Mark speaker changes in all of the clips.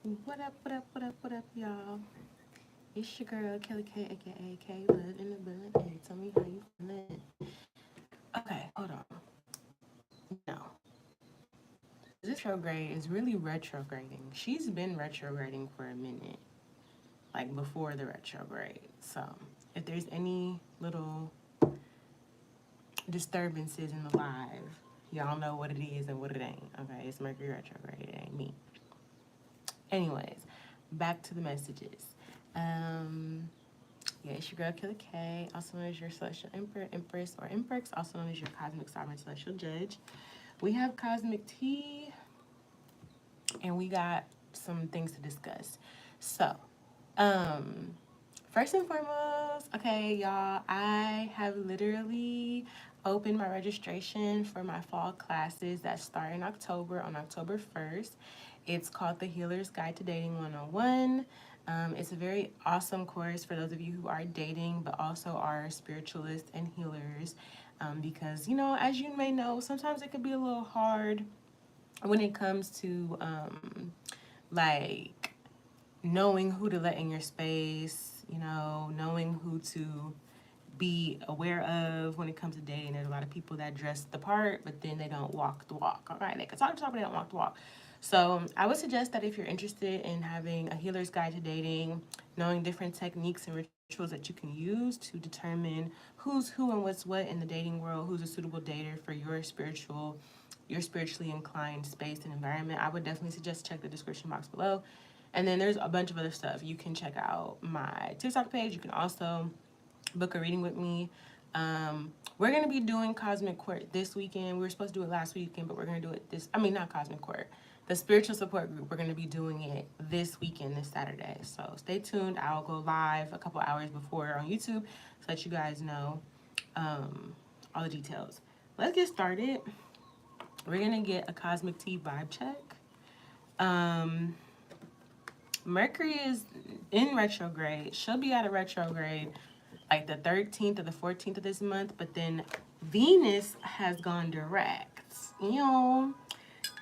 Speaker 1: What up, what up, what up, what up, y'all? It's your girl, Kelly K, aka K Blood in the Bud. Hey, tell me how you feeling. Okay, hold on. No. This retrograde is really retrograding. She's been retrograding for a minute, like before the retrograde. So, if there's any little disturbances in the live, y'all know what it is and what it ain't. Okay, it's Mercury retrograde. It ain't me. Anyways, back to the messages. Um, Yeah, it's your girl Killer K, also known as your celestial emperor, empress, or empress, also known as your cosmic sovereign celestial judge. We have cosmic tea, and we got some things to discuss. So, um, first and foremost, okay, y'all, I have literally opened my registration for my fall classes that start in October on October 1st. It's called The Healer's Guide to Dating 101. It's a very awesome course for those of you who are dating, but also are spiritualists and healers. Because, you know, as you may know, sometimes it could be a little hard when it comes to like knowing who to let in your space, you know, knowing who to be aware of when it comes to dating. There's a lot of people that dress the part, but then they don't walk the walk. All right, they can talk the talk, but they don't walk the walk. So I would suggest that if you're interested in having a healer's guide to dating, knowing different techniques and rituals that you can use to determine who's who and what's what in the dating world, who's a suitable dater for your spiritually inclined space and environment, I would definitely suggest check the description box below. And then there's a bunch of other stuff. You can check out my TikTok page. You can also book a reading with me. We're gonna be doing Cosmic Court this weekend. We were supposed to do it last weekend, but we're gonna do it not Cosmic Court. The spiritual support group, we're gonna be doing it this weekend, this Saturday. So stay tuned. I'll go live a couple hours before on YouTube so that you guys know all the details. Let's get started. We're gonna get a Cosmic Tea vibe check. Um, Mercury is in retrograde. She'll be out of retrograde like the 13th or the 14th of this month, but then Venus has gone direct. You know,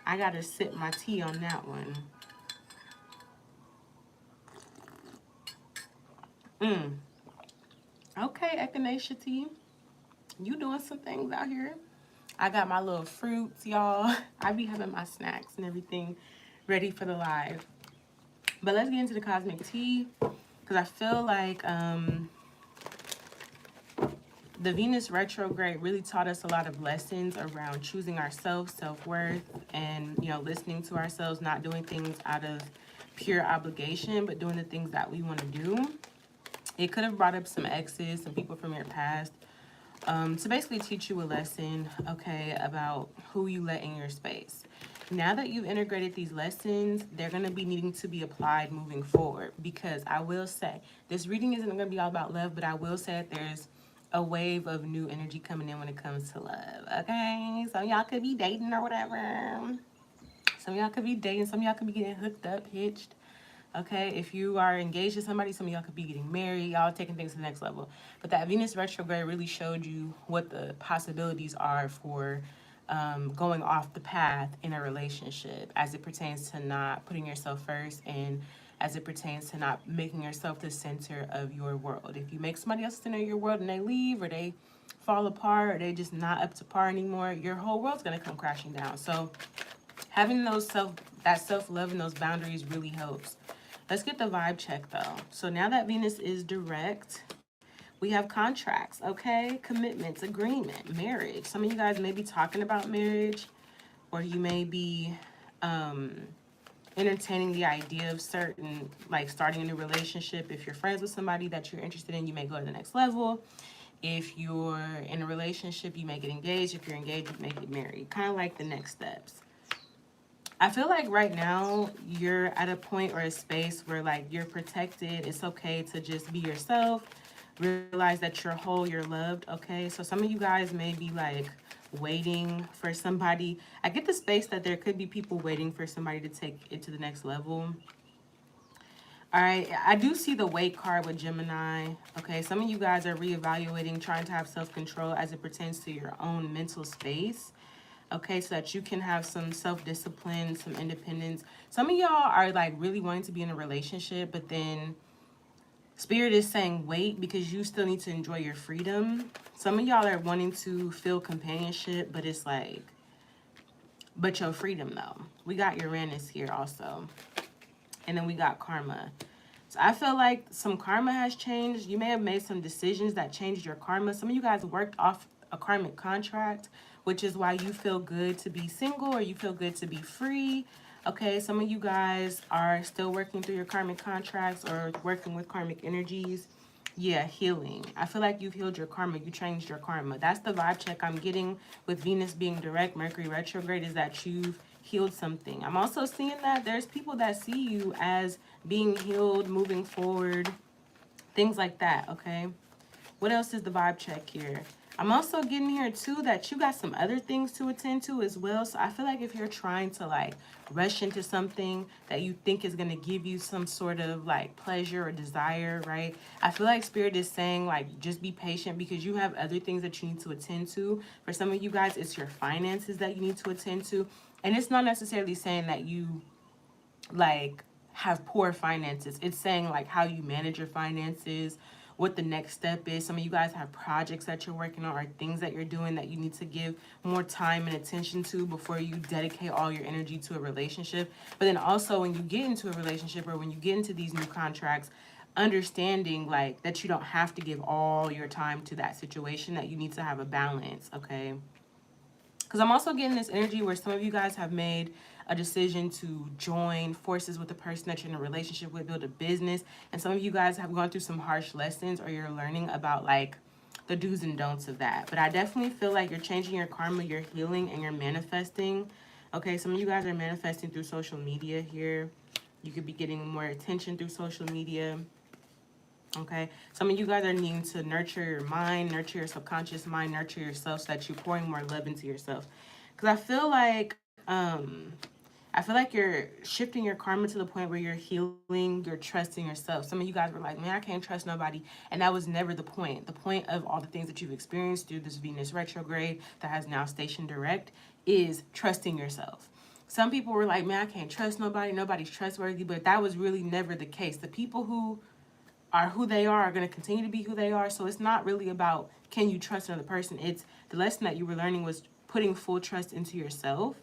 Speaker 1: I gotta sip my tea on that one. Mm. Okay, Echinacea tea, you doing some things out here. I got my little fruits, y'all. I be having my snacks and everything ready for the live. But let's get into the cosmic tea because I feel like the Venus retrograde really taught us a lot of lessons around choosing ourselves, self-worth, and, you know, listening to ourselves, not doing things out of pure obligation, but doing the things that we want to do. It could have brought up some exes, some people from your past, to basically teach you a lesson, okay, about who you let in your space. Now that you've integrated these lessons, they're going to be needing to be applied moving forward, because I will say, this reading isn't going to be all about love, but I will say that there's a wave of new energy coming in when it comes to love, okay? Some of y'all could be dating or whatever. Some of y'all could be dating. Some of y'all could be getting hooked up, hitched. Okay, if you are engaged to somebody, some of y'all could be getting married. Y'all taking things to the next level. But that Venus retrograde really showed you what the possibilities are for going off the path in a relationship as it pertains to not putting yourself first and as it pertains to not making yourself the center of your world. If you make somebody else the center of your world and they leave or they fall apart or they just not up to par anymore, your whole world's gonna come crashing down. So having that self-love and those boundaries really helps. Let's get the vibe check though. So now that Venus is direct, we have contracts, okay? Commitments, agreement, marriage. Some of you guys may be talking about marriage, or you may be um, entertaining the idea of certain, like starting a new relationship. If you're friends with somebody that you're interested in, you may go to the next level. If you're in a relationship, you may get engaged. If you're engaged, you may get married. Kind of like the next steps. I feel like right now you're at a point or a space where like you're protected. It's okay to just be yourself. Realize that you're whole, you're loved, okay? So some of you guys may be like waiting for somebody. I get the space that there could be people waiting for somebody to take it to the next level. All right, I do see the wait card with Gemini. Okay, some of you guys are reevaluating, trying to have self-control as it pertains to your own mental space. okay, so that you can have some self-discipline, some independence. Some of y'all are like really wanting to be in a relationship, but then Spirit is saying wait because you still need to enjoy your freedom. Some of y'all are wanting to feel companionship, but it's like, but your freedom though. We got Uranus here also. And then we got karma. So I feel like some karma has changed. You may have made some decisions that changed your karma. Some of you guys worked off a karmic contract, which is why you feel good to be single or you feel good to be free. Okay, some of you guys are still working through your karmic contracts or working with karmic energies. Yeah, healing. I feel like you've healed your karma. You changed your karma. That's the vibe check I'm getting with Venus being direct, Mercury retrograde, is that you've healed something. I'm also seeing that there's people that see you as being healed, moving forward, things like that, okay? What else is the vibe check here? I'm also getting here too that you got some other things to attend to as well. So I feel like if you're trying to like rush into something that you think is going to give you some sort of like pleasure or desire, right? I feel like Spirit is saying like just be patient because you have other things that you need to attend to. For some of you guys, it's your finances that you need to attend to. And it's not necessarily saying that you like have poor finances. It's saying like how you manage your finances, what the next step is. Some of you guys have projects that you're working on or things that you're doing that you need to give more time and attention to before you dedicate all your energy to a relationship. But then also when you get into a relationship or when you get into these new contracts, understanding like that you don't have to give all your time to that situation, that you need to have a balance, okay? Because I'm also getting this energy where some of you guys have made a decision to join forces with the person that you're in a relationship with, build a business. And some of you guys have gone through some harsh lessons or you're learning about like the do's and don'ts of that. But I definitely feel like you're changing your karma, you're healing, and you're manifesting. Okay, some of you guys are manifesting through social media here. You could be getting more attention through social media. Okay, some of you guys are needing to nurture your mind, nurture your subconscious mind, nurture yourself so that you're pouring more love into yourself. Because I feel like you're shifting your karma to the point where you're healing, you're trusting yourself. Some of you guys were like, man, I can't trust nobody. And that was never the point. The point of all the things that you've experienced through this Venus retrograde that has now stationed direct is trusting yourself. Some people were like, man, I can't trust nobody. Nobody's trustworthy. But that was really never the case. The people who who they are going to continue to be who they are. So it's not really about can you trust another person. It's the lesson that you were learning was putting full trust into yourself.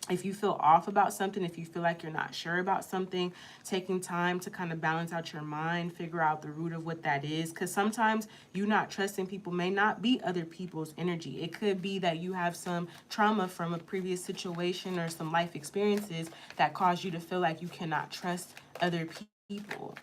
Speaker 1: If you feel off about something, if you feel like you're not sure about something, taking time to kind of balance out your mind, figure out the root of what that is. Because sometimes you not trusting people may not be other people's energy. It could be that you have some trauma from a previous situation or some life experiences that cause you to feel like you cannot trust other people.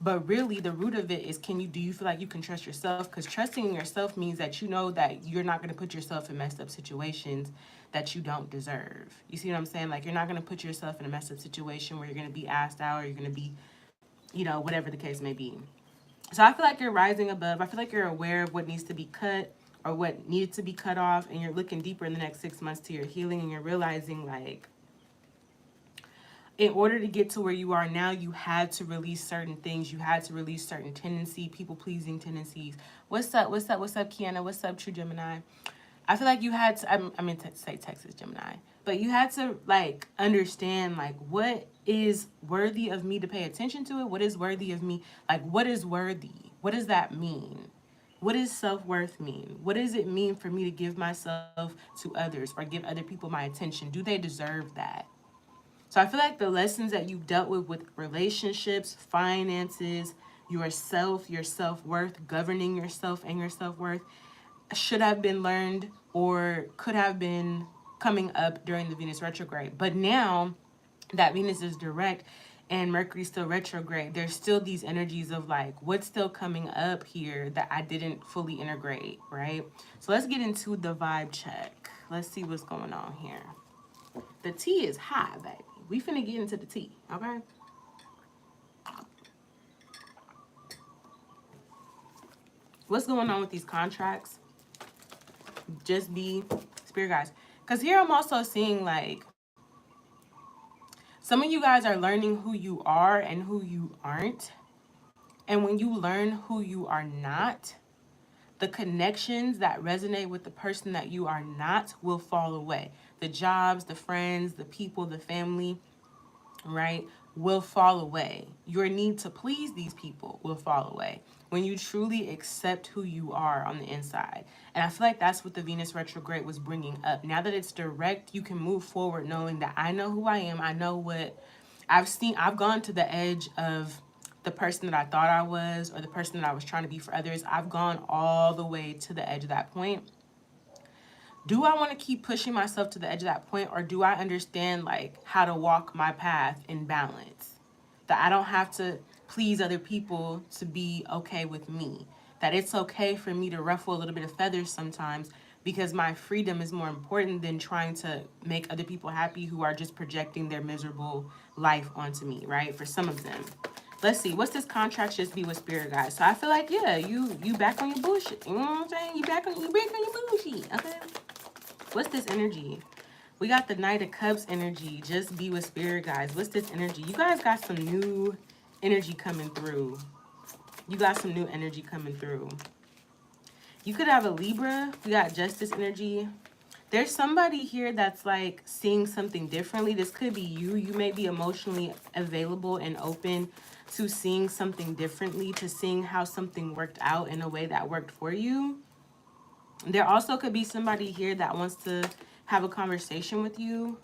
Speaker 1: But really, the root of it is do you feel like you can trust yourself? Because trusting in yourself means that you know that you're not going to put yourself in messed up situations that you don't deserve. You see what I'm saying? Like, you're not going to put yourself in a messed up situation where you're going to be asked out or you're going to be, whatever the case may be. So I feel like you're rising above. I feel like you're aware of what needs to be cut or what needed to be cut off. And you're looking deeper in the next 6 months to your healing. And you're realizing, like, in order to get to where you are now, you had to release certain things. You had to release certain people-pleasing tendencies. What's up? What's up? What's up, Kiana? What's up, True Gemini? I feel like you had to, I meant to say Texas Gemini, but you had to like understand like what is worthy of me to pay attention to it? What is worthy of me? Like, what is worthy? What does that mean? What does self-worth mean? What does it mean for me to give myself to others or give other people my attention? Do they deserve that? So I feel like the lessons that you've dealt with relationships, finances, yourself, your self-worth, governing yourself and your self-worth should have been learned or could have been coming up during the Venus retrograde. But now that Venus is direct and Mercury's still retrograde, there's still these energies of like, what's still coming up here that I didn't fully integrate, right? So let's get into the vibe check. Let's see what's going on here. The tea is high, baby. We finna get into the tea, okay? What's going on with these contracts? Just be spirit guys. Because here I'm also seeing like some of you guys are learning who you are and who you aren't. And when you learn who you are not, The connections that resonate with the person that you are not will fall away. The jobs, the friends, the people, the family, right, will fall away. Your need to please these people will fall away when you truly accept who you are on the inside. And I feel like that's what the Venus retrograde was bringing up. Now that it's direct, you can move forward knowing that I know who I am. I know what I've seen. I've gone to the edge of the person that I thought I was, or the person that I was trying to be for others. I've gone all the way to the edge of that point. Do I want to keep pushing myself to the edge of that point, or do I understand like how to walk my path in balance? That I don't have to please other people to be okay with me. That it's okay for me to ruffle a little bit of feathers sometimes, because my freedom is more important than trying to make other people happy who are just projecting their miserable life onto me, right? For some of them. Let's see, what's this contract just be with spirit guys? So I feel like, yeah, you back on your bullshit. You know what I'm saying? You back on your bullshit, okay? What's this energy? We got the Knight of Cups energy. Just be with spirit guys. What's this energy? You guys got some new energy coming through. You got some new energy coming through. You could have a Libra. We got Justice energy. There's somebody here that's like seeing something differently. This could be you. You may be emotionally available and open to seeing something differently, to seeing how something worked out in a way that worked for you. There also could be somebody here that wants to have a conversation with you.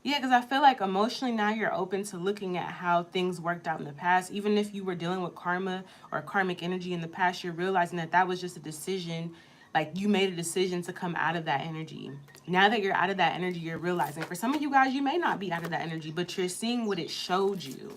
Speaker 1: Yeah, because I feel like emotionally now you're open to looking at how things worked out in the past. Even if you were dealing with karma or karmic energy in the past, you're realizing that that was just a decision. Like you made a decision to come out of that energy. Now that you're out of that energy, you're realizing, for some of you guys, you may not be out of that energy, but you're seeing what it showed you.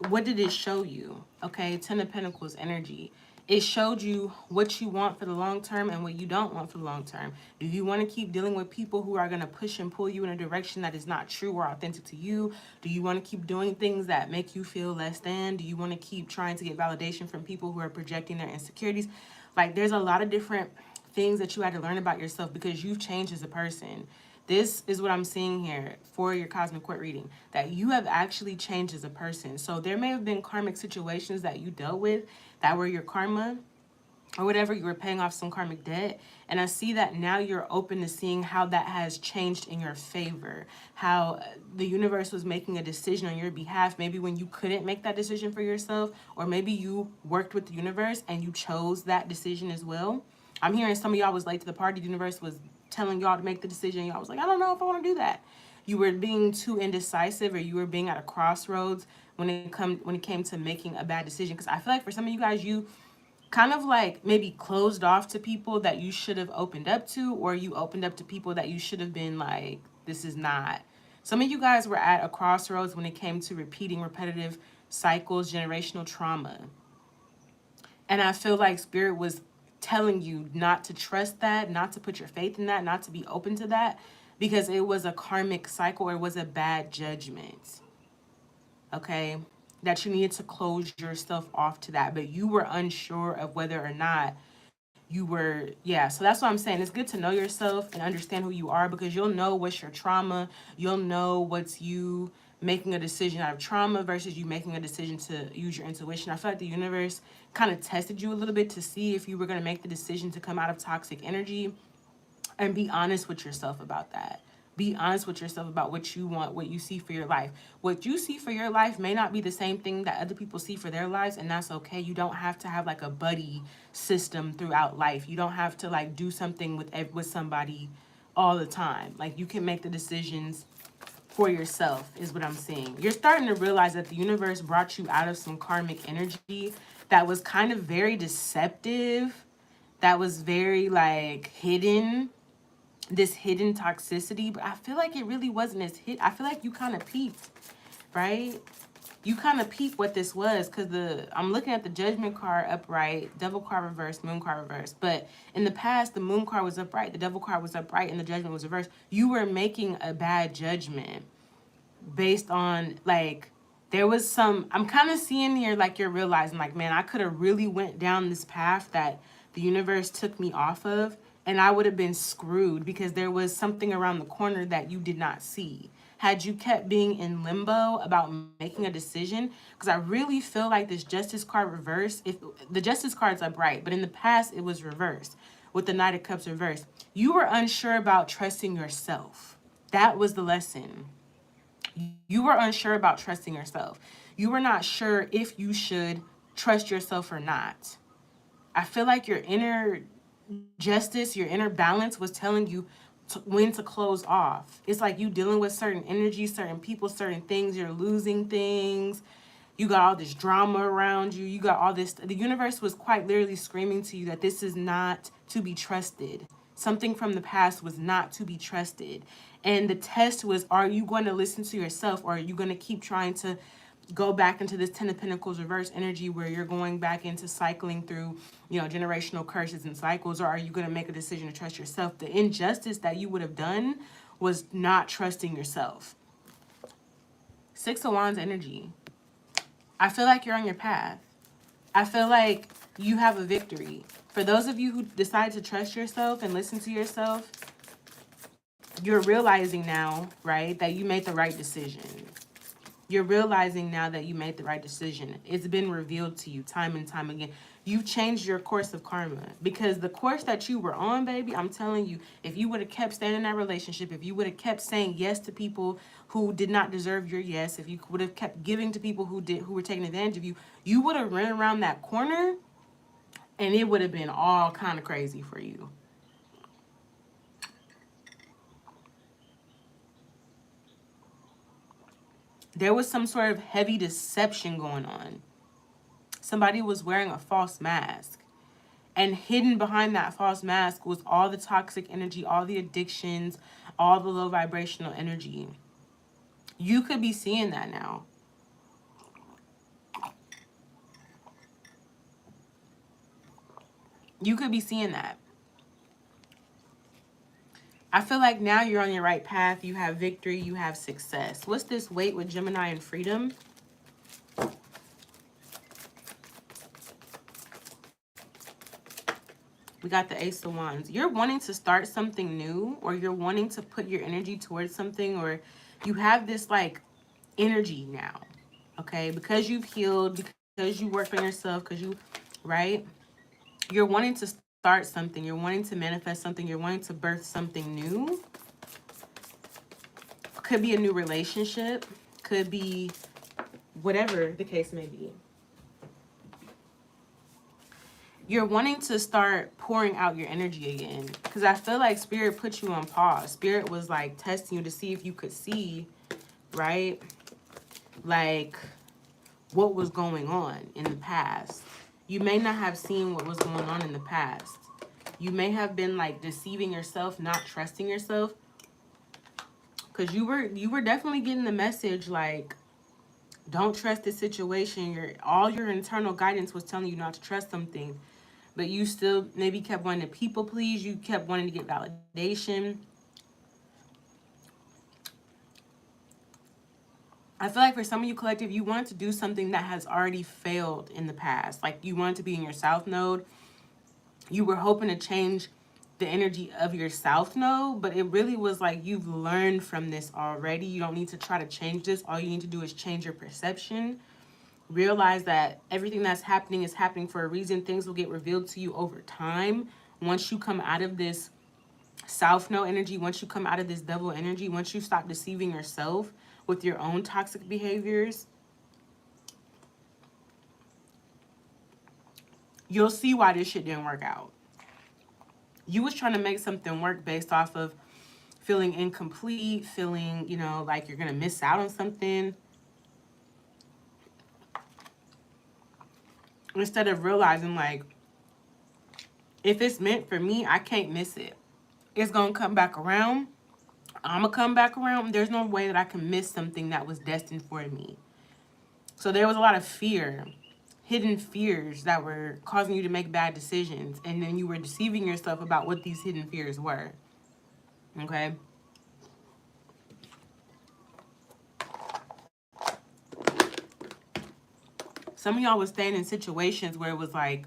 Speaker 1: What did it show you? Okay, Ten of Pentacles energy. It showed you what you want for the long term and what you don't want for the long term. Do you want to keep dealing with people who are going to push and pull you in a direction that is not true or authentic to you? Do you want to keep doing things that make you feel less than? Do you want to keep trying to get validation from people who are projecting their insecurities? Like, there's a lot of different things that you had to learn about yourself because you've changed as a person. This is what I'm seeing here for your cosmic court reading, that you have actually changed as a person. So there may have been karmic situations that you dealt with that were your karma or whatever. You were paying off some karmic debt. And I see that now you're open to seeing how that has changed in your favor, how the universe was making a decision on your behalf, maybe when you couldn't make that decision for yourself, or maybe you worked with the universe and you chose that decision as well. I'm hearing some of y'all was late to the party. The universe was telling y'all to make the decision. Y'all was like, I don't know if I want to do that. You were being too indecisive, or you were being at a crossroads when it came to making a bad decision. Because I feel like for some of you guys, you kind of like maybe closed off to people that you should have opened up to, or you opened up to people that you should have been like, this is not. Some of you guys were at a crossroads when it came to repeating repetitive cycles, generational trauma. And I feel like Spirit was telling you not to trust that, not to put your faith in that, not to be open to that, because it was a karmic cycle, or it was a bad judgment. Okay? That you needed to close yourself off to that, but you were unsure of whether or not you were, yeah. So that's what I'm saying. It's good to know yourself and understand who you are, because you'll know what's your trauma. You'll know what's you making a decision out of trauma versus you making a decision to use your intuition. I feel like the universe kind of tested you a little bit to see if you were going to make the decision to come out of toxic energy, and be honest with yourself about that. Be honest with yourself about what you want, what you see for your life. What you see for your life may not be the same thing that other people see for their lives, and that's okay. You don't have to have like a buddy system throughout life. You don't have to like do something with somebody all the time. Like, you can make the decisions for yourself, is what I'm seeing. You're starting to realize that the universe brought you out of some karmic energy that was kind of very deceptive, that was very like hidden, this hidden toxicity. But I feel like it really wasn't as hit. I feel like you kind of peeped, right? You kind of peeped what this was, because I'm looking at the Judgment card upright, Devil card reversed, Moon card reversed. But in the past, the Moon card was upright, the Devil card was upright, and the Judgment was reversed. You were making a bad judgment based on like, there was some, I'm kind of seeing here like you're realizing like, man, I could have really went down this path that the universe took me off of, and I would have been screwed because there was something around the corner that you did not see. had you kept being in limbo about making a decision. Because I really feel like this Justice card reversed, if the Justice card's upright, but in the past it was reversed with the Knight of Cups reversed. You were unsure about trusting yourself. That was the lesson. You were unsure about trusting yourself. You were not sure if you should trust yourself or not. I feel like your inner justice, your inner balance was telling you when to close off. It's like you dealing with certain energies, certain people, certain things. You're losing things. You got all this drama around you. You got all this. The universe was quite literally screaming to you that this is not to be trusted. Something from the past was not to be trusted. And the test was, are you going to listen to yourself, or are you going to keep trying to go back into this Ten of Pentacles reverse energy where you're going back into cycling through, generational curses and cycles? Or are you going to make a decision to trust yourself? The injustice that you would have done was not trusting yourself. Six of Wands energy. I feel like you're on your path. I feel like you have a victory. For those of you who decide to trust yourself and listen to yourself, you're realizing now, right, that you made the right decision. You're realizing now that you made the right decision. It's been revealed to you time and time again. You've changed your course of karma, because the course that you were on, baby, I'm telling you, if you would have kept staying in that relationship, if you would have kept saying yes to people who did not deserve your yes, if you would have kept giving to people who were taking advantage of you, you would have run around that corner and it would have been all kind of crazy for you. There was some sort of heavy deception going on. Somebody was wearing a false mask. And hidden behind that false mask was all the toxic energy, all the addictions, all the low vibrational energy. You could be seeing that now. You could be seeing that. I feel like now you're on your right path. You have victory. You have success. What's this weight with Gemini and freedom? We got the Ace of Wands. You're wanting to start something new, or you're wanting to put your energy towards something, or you have this like energy now, okay? Because you've healed, because you worked on yourself, because you, right? You're wanting to start something. You're wanting to manifest something. You're wanting to birth something new. Could be a new relationship. Could be whatever the case may be. You're wanting to start pouring out your energy again, because I feel like Spirit put you on pause. Spirit was like testing you to see if you could see, right? Like what was going on in the past. You may not have seen what was going on in the past. You may have been like deceiving yourself, not trusting yourself, because you were definitely getting the message like, don't trust this situation. All your internal guidance was telling you not to trust something. But you still maybe kept wanting to people please. You kept wanting to get validation. I feel like for some of you collective, you wanted to do something that has already failed in the past. Like you wanted to be in your South Node. You were hoping to change the energy of your South Node, but it really was like you've learned from this already. You don't need to try to change this. All you need to do is change your perception. Realize that everything that's happening is happening for a reason. Things will get revealed to you over time. Once you come out of this South Node energy, once you come out of this Devil energy, once you stop deceiving yourself with your own toxic behaviors, you'll see why this shit didn't work out. You was trying to make something work based off of feeling incomplete, feeling, like you're going to miss out on something. Instead of realizing, like, if it's meant for me, I can't miss it. It's going to come back around. I'm going to come back around. There's no way that I can miss something that was destined for me. So there was a lot of fear, hidden fears that were causing you to make bad decisions. And then you were deceiving yourself about what these hidden fears were. Okay? Some of y'all was staying in situations where it was like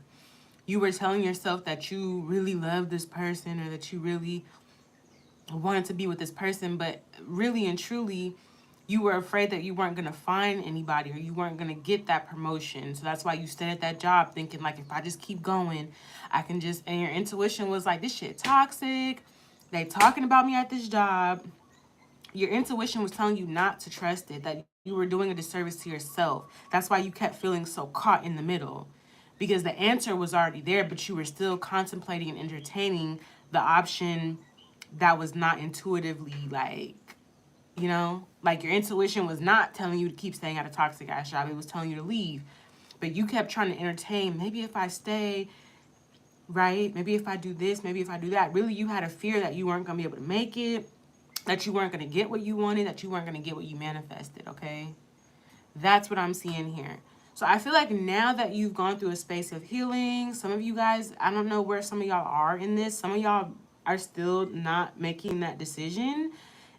Speaker 1: you were telling yourself that you really love this person, or that you really wanted to be with this person, but really and truly, you were afraid that you weren't going to find anybody or you weren't going to get that promotion. So that's why you stayed at that job thinking, like, if I just keep going, I can just, and your intuition was like, this shit toxic. They talking about me at this job. Your intuition was telling you not to trust it, that you were doing a disservice to yourself. That's why you kept feeling so caught in the middle, because the answer was already there, but you were still contemplating and entertaining the option that was not intuitively like, like your intuition was not telling you to keep staying at a toxic ass job. It was telling you to leave. But you kept trying to entertain, maybe if I stay, right? Maybe if I do this, maybe if I do that. Really, you had a fear that you weren't going to be able to make it, that you weren't going to get what you wanted, that you weren't going to get what you manifested, okay? That's what I'm seeing here. So I feel like now that you've gone through a space of healing, some of you guys, I don't know where some of y'all are in this. Some of y'all are still not making that decision.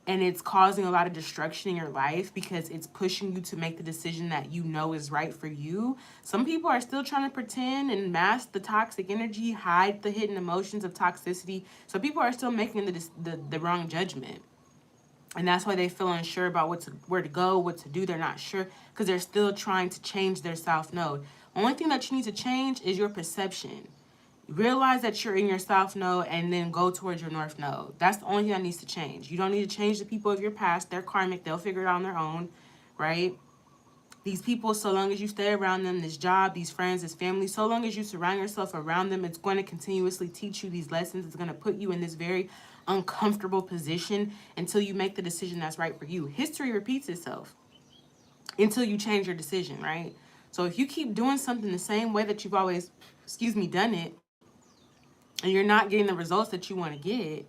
Speaker 1: And it's causing a lot of destruction in your life because it's pushing you to make the decision that you know is right for you. Some people are still trying to pretend and mask the toxic energy, hide the hidden emotions of toxicity. So people are still making the wrong judgment. And that's why they feel unsure about where to go, what to do. They're not sure because they're still trying to change their south node. Only thing that you need to change is your perception. Realize that you're in your south node and then go towards your north node. That's the only thing that needs to change. You don't need to change the people of your past. They're karmic. They'll figure it out on their own, right? These people, so long as you stay around them, this job, these friends, this family, so long as you surround yourself around them, it's going to continuously teach you these lessons. It's going to put you in this very uncomfortable position until you make the decision that's right for you. History repeats itself until you change your decision, right? So if you keep doing something the same way that you've always, done it, and you're not getting the results that you want to get,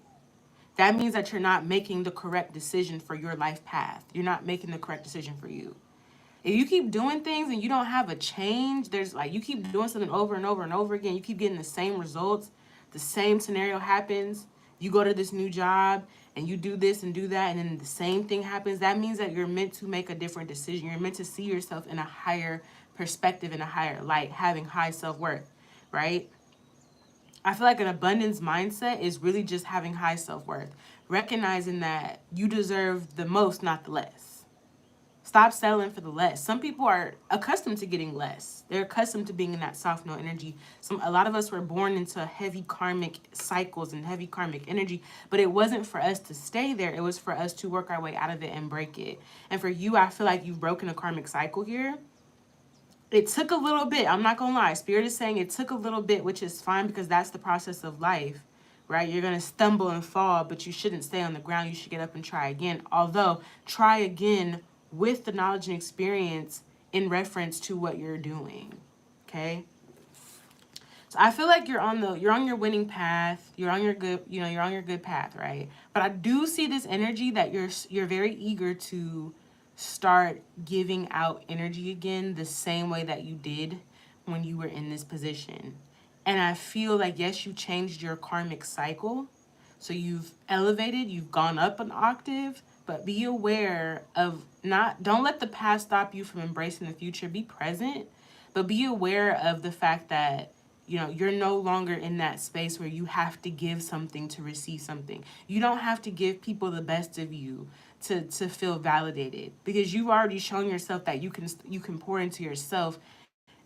Speaker 1: that means that you're not making the correct decision for your life path. You're not making the correct decision for you. If you keep doing things and you don't have a change, there's like you keep doing something over and over and over again, you keep getting the same results, the same scenario happens, you go to this new job and you do this and do that, and then the same thing happens, that means that you're meant to make a different decision. You're meant to see yourself in a higher perspective, in a higher light, having high self-worth, right? I feel like an abundance mindset is really just having high self-worth, recognizing that you deserve the most, not the less. Stop settling for the less. Some people are accustomed to getting less. They're accustomed to being in that soft no energy. A lot of us were born into heavy karmic cycles and heavy karmic energy, but it wasn't for us to stay there. It was for us to work our way out of it and break it. And for you, I feel like you've broken a karmic cycle here. It took a little bit. I'm not going to lie. Spirit is saying it took a little bit, which is fine because that's the process of life, right? You're going to stumble and fall, but you shouldn't stay on the ground. You should get up and try again. Although, try again with the knowledge and experience in reference to what you're doing, okay? So I feel like you're on your winning path. You're on your good path, right? But I do see this energy that you're very eager to start giving out energy again the same way that you did when you were in this position. And I feel like, yes, you changed your karmic cycle. So you've elevated, you've gone up an octave, but be aware of don't let the past stop you from embracing the future. Be present, but be aware of the fact that, you're no longer in that space where you have to give something to receive something. You don't have to give people the best of you to feel validated, because you've already shown yourself that you can pour into yourself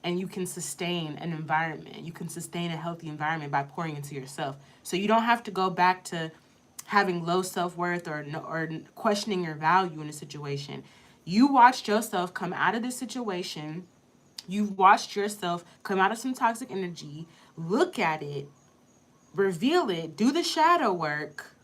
Speaker 1: and you can sustain an environment. You can sustain a healthy environment by pouring into yourself. So you don't have to go back to having low self-worth or questioning your value in a situation. You watched yourself come out of this situation. You've watched yourself come out of some toxic energy, look at it, reveal it, do the shadow work,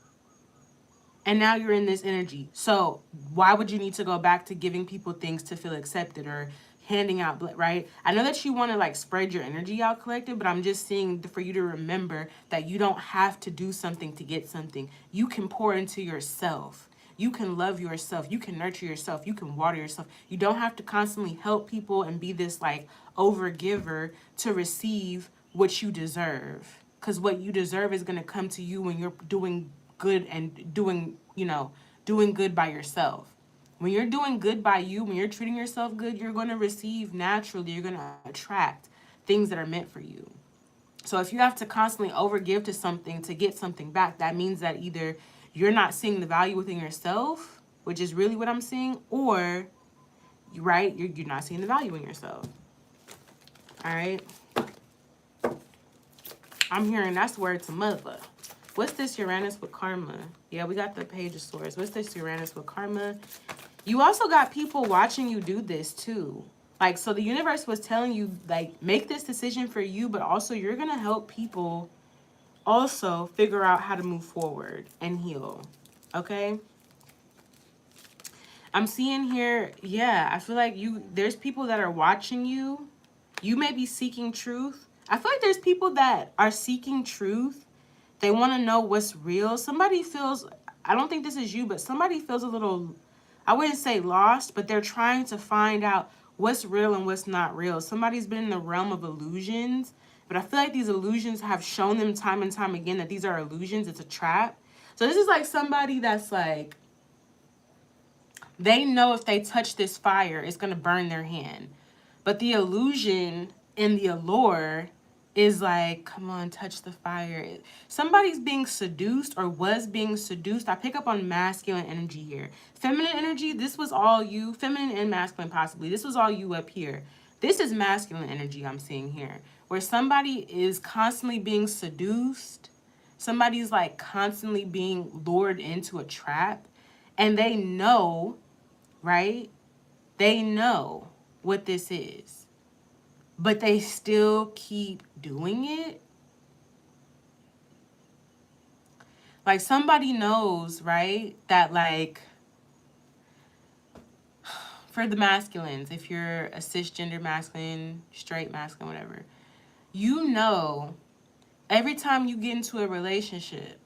Speaker 1: and now you're in this energy. So why would you need to go back to giving people things to feel accepted or handing out, right? I know that you want to like spread your energy out, collective, but I'm just saying for you to remember that you don't have to do something to get something. You can pour into yourself. You can love yourself. You can nurture yourself. You can water yourself. You don't have to constantly help people and be this like over giver to receive what you deserve. Because what you deserve is going to come to you when you're doing good and doing good by yourself. When you're doing good by you, when you're treating yourself good, you're going to receive naturally, you're going to attract things that are meant for you. So if you have to constantly overgive to something to get something back, that means that either you're not seeing the value within yourself, which is really what I'm seeing, or, right, you're not seeing the value in yourself. All right. I'm hearing that's word to mother. What's this Uranus with karma? Yeah, we got the Page of Swords. What's this Uranus with karma? You also got people watching you do this too. Like, so the universe was telling you, like, make this decision for you, but also you're going to help people also figure out how to move forward and heal. Okay? I'm seeing here, yeah, I feel like there's people that are watching you. You may be seeking truth. I feel like there's people that are seeking truth. They want to know what's real. Somebody feels, I don't think this is you, but somebody feels a little, I wouldn't say lost, but they're trying to find out what's real and what's not real. Somebody's been in the realm of illusions, but I feel like these illusions have shown them time and time again that these are illusions. It's a trap. So this is like somebody that's like, they know if they touch this fire, it's going to burn their hand. But the illusion and the allure is like, come on, touch the fire. Somebody's being seduced or was being seduced. I pick up on masculine energy here. Feminine energy, this was all you. Feminine and masculine possibly. This was all you up here. This is masculine energy I'm seeing here. Where somebody is constantly being seduced. Somebody's like constantly being lured into a trap. And they know, right? They know what this is, but they still keep doing it. Like somebody knows, right? That like, for the masculines, if you're a cisgender masculine, straight masculine, whatever, you know, every time you get into a relationship,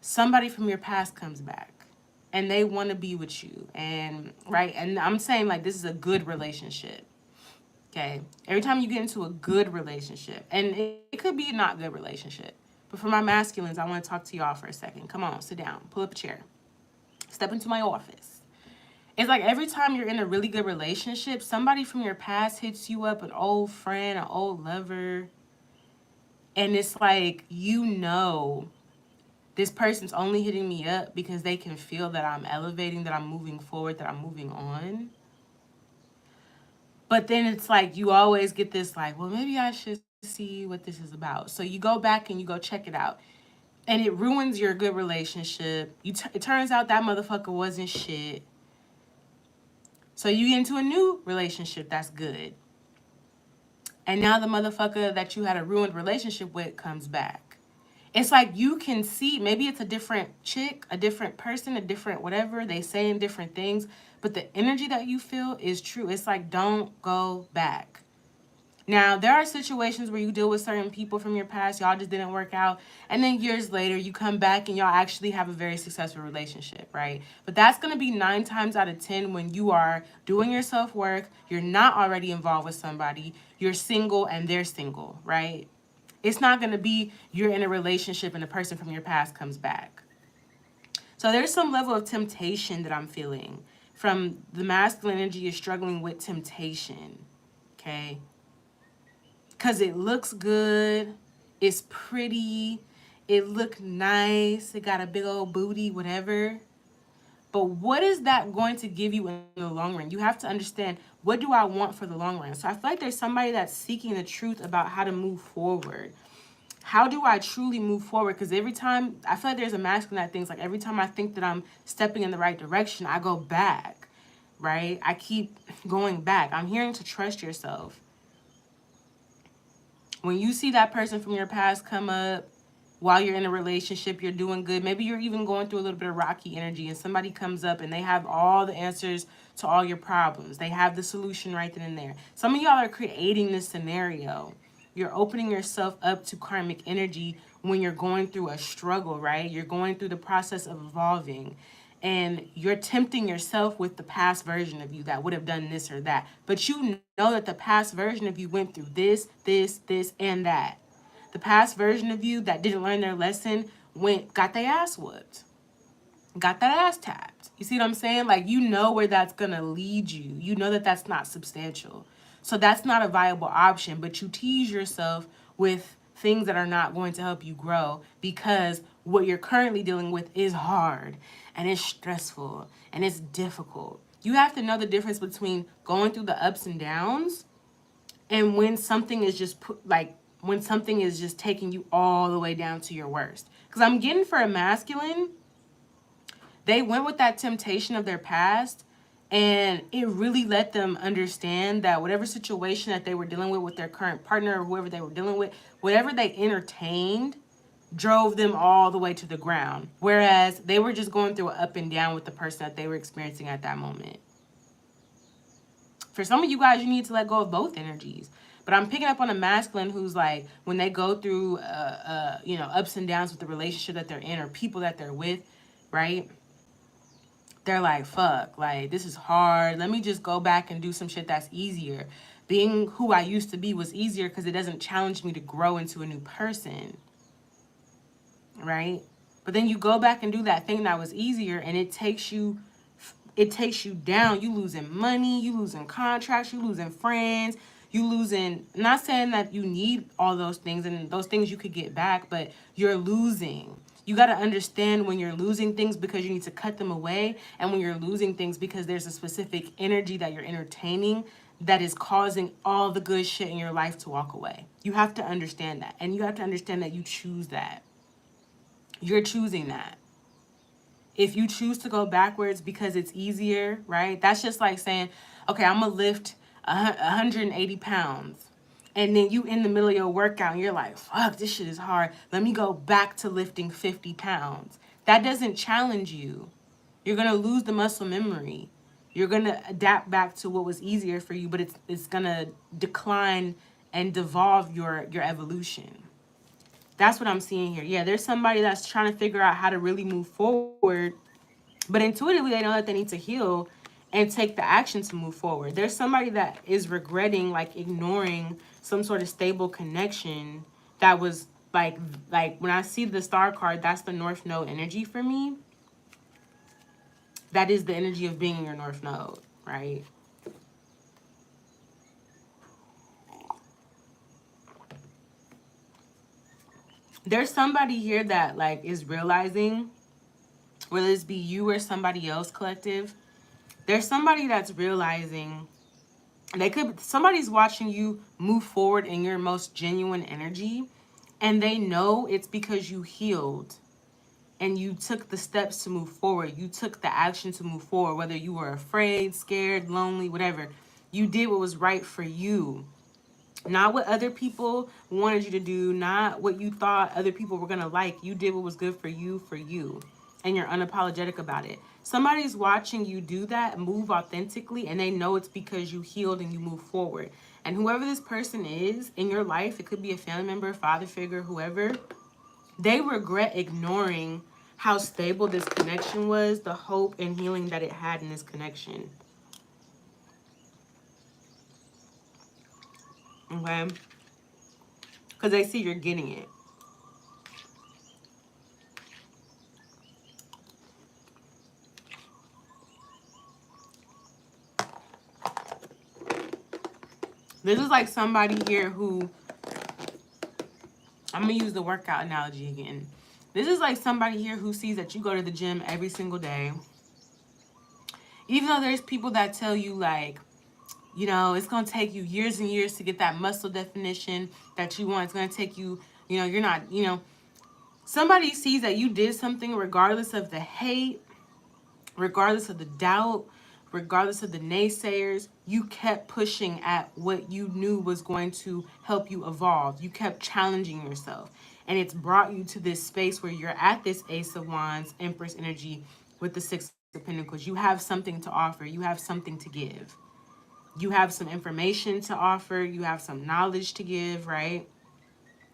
Speaker 1: somebody from your past comes back and they want to be with you. And right. And I'm saying like, this is a good relationship. Okay. Every time you get into a good relationship, and it could be not good relationship, but for my masculines, I want to talk to y'all for a second. Come on, sit down, pull up a chair, step into my office. It's like every time you're in a really good relationship, somebody from your past hits you up, an old friend, an old lover. And it's like, you know, this person's only hitting me up because they can feel that I'm elevating, that I'm moving forward, that I'm moving on. But then it's like you always get this like, well, maybe I should see what this is about. So you go back and you go check it out. And it ruins your good relationship. It turns out that motherfucker wasn't shit. So you get into a new relationship that's good. And now the motherfucker that you had a ruined relationship with comes back. It's like you can see, maybe it's a different chick, a different person, a different whatever, they saying different things, but the energy that you feel is true. It's like, don't go back. Now, there are situations where you deal with certain people from your past, y'all just didn't work out, and then years later, you come back and y'all actually have a very successful relationship, right? But that's going to be 9 times out of 10 when you are doing your self-work, you're not already involved with somebody, you're single and they're single, right? It's not going to be you're in a relationship and the person from your past comes back. So there's some level of temptation that I'm feeling from the masculine energy is struggling with temptation, okay? Because it looks good, it's pretty, it look nice, it got a big old booty, whatever. But what is that going to give you in the long run? You have to understand, what do I want for the long run? So I feel like there's somebody that's seeking the truth about how to move forward. How do I truly move forward? Because every time, I feel like there's a masculine that thinks, like every time I think that I'm stepping in the right direction, I go back, right? I keep going back. I'm hearing to trust yourself. When you see that person from your past come up, while you're in a relationship, you're doing good. Maybe you're even going through a little bit of rocky energy and somebody comes up and they have all the answers to all your problems. They have the solution right then and there. Some of y'all are creating this scenario. You're opening yourself up to karmic energy when you're going through a struggle, right? You're going through the process of evolving. And you're tempting yourself with the past version of you that would have done this or that. But you know that the past version of you went through this, and that. The past version of you that didn't learn their lesson got their ass whooped. Got that ass tapped. You see what I'm saying? Like, you know where that's going to lead you. You know that that's not substantial. So that's not a viable option. But you tease yourself with things that are not going to help you grow because what you're currently dealing with is hard and it's stressful and it's difficult. You have to know the difference between going through the ups and downs and when something is just when something is just taking you all the way down to your worst. Because I'm getting for a masculine, they went with that temptation of their past, and it really let them understand that whatever situation that they were dealing with their current partner or whoever they were dealing with, whatever they entertained drove them all the way to the ground. Whereas they were just going through an up and down with the person that they were experiencing at that moment. For some of you guys, you need to let go of both energies. But I'm picking up on a masculine who's like, when they go through, ups and downs with the relationship that they're in or people that they're with, right? They're like, fuck, like, this is hard. Let me just go back and do some shit that's easier. Being who I used to be was easier because it doesn't challenge me to grow into a new person, right? But then you go back and do that thing that was easier, and it takes you down. You losing money, you losing contracts, you losing friends, you losing, not saying that you need all those things and those things you could get back, but you're losing. You got to understand when you're losing things because you need to cut them away, and when you're losing things because there's a specific energy that you're entertaining that is causing all the good shit in your life to walk away. You have to understand that, and you have to understand that you choose that. You're choosing that. If you choose to go backwards because it's easier, right? That's just like saying, okay, I'm going to lift 180 pounds. And then you in the middle of your workout and you're like, fuck, this shit is hard. Let me go back to lifting 50 pounds. That doesn't challenge you. You're going to lose the muscle memory. You're going to adapt back to what was easier for you, but it's going to decline and devolve your evolution. That's what I'm seeing here. Yeah, there's somebody that's trying to figure out how to really move forward, but intuitively they know that they need to heal and take the action to move forward. There's somebody that is regretting, like, ignoring some sort of stable connection that was like when I see the star card, that's the North Node energy for me. That is the energy of being in your North Node, right? There's somebody here that, like, is realizing, whether this be you or somebody else, collective, there's somebody that's realizing somebody's watching you move forward in your most genuine energy, and they know it's because you healed and you took the steps to move forward. You took the action to move forward, whether you were afraid, scared, lonely, whatever. You did what was right for you. Not what other people wanted you to do, not what you thought other people were going to like. You did what was good for you, and you're unapologetic about it. Somebody's watching you do that, move authentically, and they know it's because you healed and you move forward. And whoever this person is in your life, it could be a family member, father figure, whoever, they regret ignoring how stable this connection was, the hope and healing that it had in this connection. Okay? Because they see you're getting it. This is like somebody here who, I'm going to use the workout analogy again. This is like somebody here who sees that you go to the gym every single day. Even though there's people that tell you, like, you know, it's going to take you years and years to get that muscle definition that you want. It's going to take you, you're not, somebody sees that you did something regardless of the hate, regardless of the doubt, regardless of the naysayers. You kept pushing at what you knew was going to help you evolve. You kept challenging yourself. And it's brought you to this space where you're at this Ace of Wands, Empress energy with the Six of Pentacles. You have something to offer. You have something to give. You have some information to offer. You have some knowledge to give, right?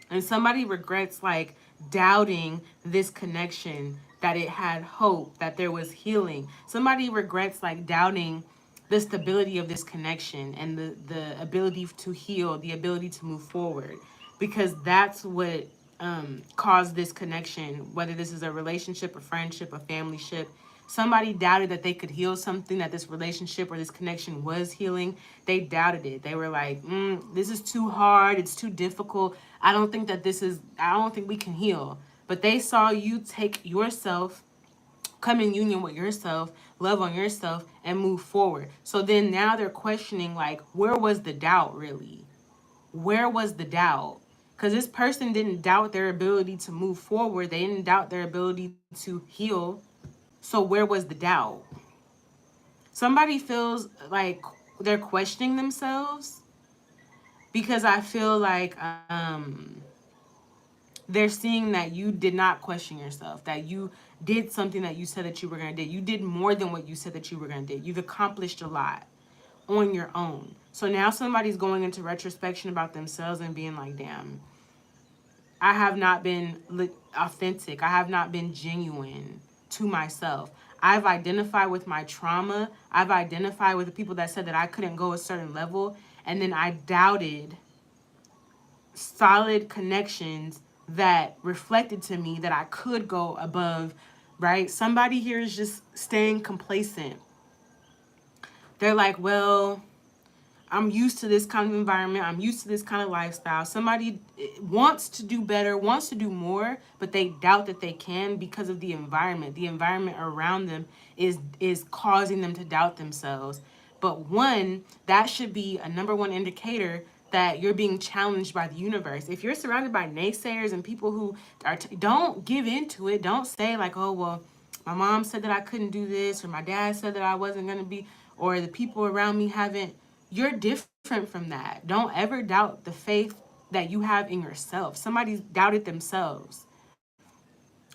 Speaker 1: And somebody regrets, like, doubting this connection, that it had hope, that there was healing. Somebody regrets, like, doubting the stability of this connection and the ability to heal, the ability to move forward. Because that's what caused this connection, whether this is a relationship, a friendship, a family ship. Somebody doubted that they could heal something, that this relationship or this connection was healing. They doubted it. They were like, this is too hard. It's too difficult. I don't think we can heal. But they saw you take yourself, come in union with yourself, love on yourself, and move forward. So then now they're questioning, like, where was the doubt really? Where was the doubt? Because this person didn't doubt their ability to move forward. They didn't doubt their ability to heal. So where was the doubt? Somebody feels like they're questioning themselves, because I feel like they're seeing that you did not question yourself, that you did something that you said that you were going to do. You did more than what you said that you were going to do. You've accomplished a lot on your own. So now somebody's going into retrospection about themselves and being like, damn, I have not been authentic. I have not been genuine to myself. I've identified with my trauma. I've identified with the people that said that I couldn't go a certain level. And then I doubted solid connections that reflected to me that I could go above, right? Somebody here is just staying complacent. They're like, well, I'm used to this kind of environment. I'm used to this kind of lifestyle. Somebody wants to do better, wants to do more, but they doubt that they can because of the environment. The environment around them is causing them to doubt themselves. But one, that should be a number one indicator that you're being challenged by the universe. If you're surrounded by naysayers and people who are, don't give into it. Don't say like, oh, well, my mom said that I couldn't do this, or my dad said that I wasn't going to be, or the people around me haven't. You're different from that. Don't ever doubt the faith that you have in yourself. Somebody doubted themselves.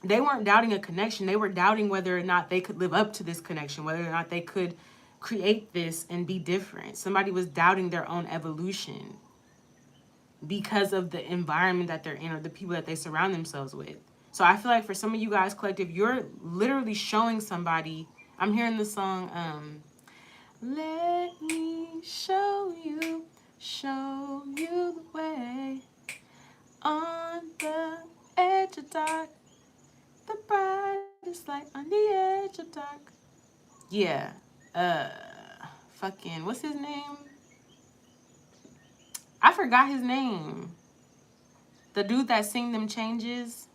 Speaker 1: They weren't doubting a connection. They were doubting whether or not they could live up to this connection, whether or not they could create this and be different. Somebody was doubting their own evolution because of the environment that they're in or the people that they surround themselves with. So I feel like for some of you guys, collective, you're literally showing somebody. I'm hearing the song, let me show you the way. On the edge of dark, the brightest light on the edge of dark. Yeah, fucking, what's his name? I forgot his name. The dude that sing them changes.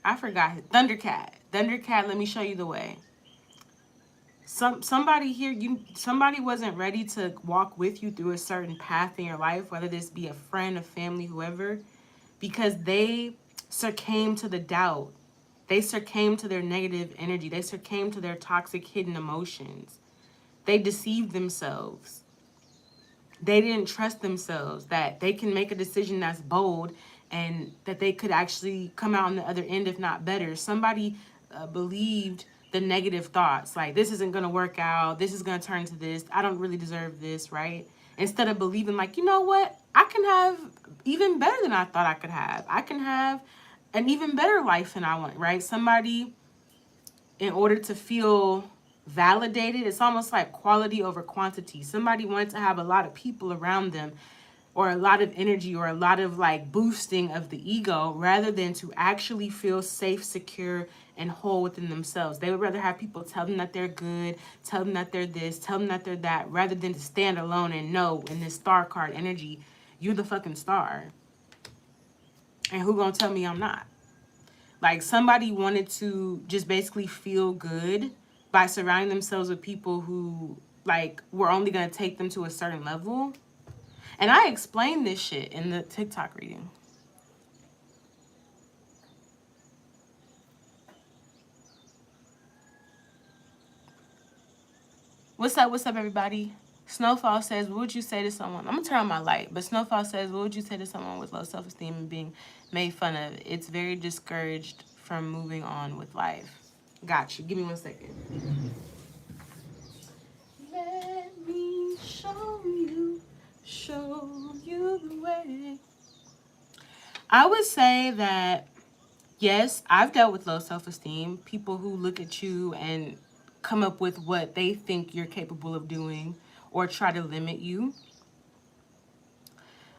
Speaker 1: I forgot his Thundercat. Thundercat, let me show you the way. Somebody here, somebody wasn't ready to walk with you through a certain path in your life, whether this be a friend, a family, whoever, because they succumbed to the doubt. They succumbed to their negative energy. They succumbed to their toxic hidden emotions. They deceived themselves. They didn't trust themselves that they can make a decision that's bold and that they could actually come out on the other end, if not better. Somebody believed the negative thoughts, like this isn't going to work out, this is going to turn to this, I don't really deserve this, right? Instead of believing like, you know what, I can have even better than I thought I could have. I can have an even better life than I want, right? Somebody, in order to feel validated, it's almost like quality over quantity. Somebody wanted to have a lot of people around them, or a lot of energy, or a lot of like boosting of the ego, rather than to actually feel safe, secure, and whole within themselves. They would rather have people tell them that they're good, tell them that they're this, tell them that they're that, rather than to stand alone and know in this star card energy, you're the fucking star. And who gonna tell me I'm not? Like, somebody wanted to just basically feel good by surrounding themselves with people who like were only gonna take them to a certain level. And I explained this shit in the TikTok reading. What's up, everybody? Snowfall says, what would you say to someone? I'm going to turn on my light. But Snowfall says, what would you say to someone with low self-esteem and being made fun of? It's very discouraged from moving on with life. Got you. Give me 1 second. Let me show you the way. I would say that, yes, I've dealt with low self-esteem. People who look at you and come up with what they think you're capable of doing or try to limit you.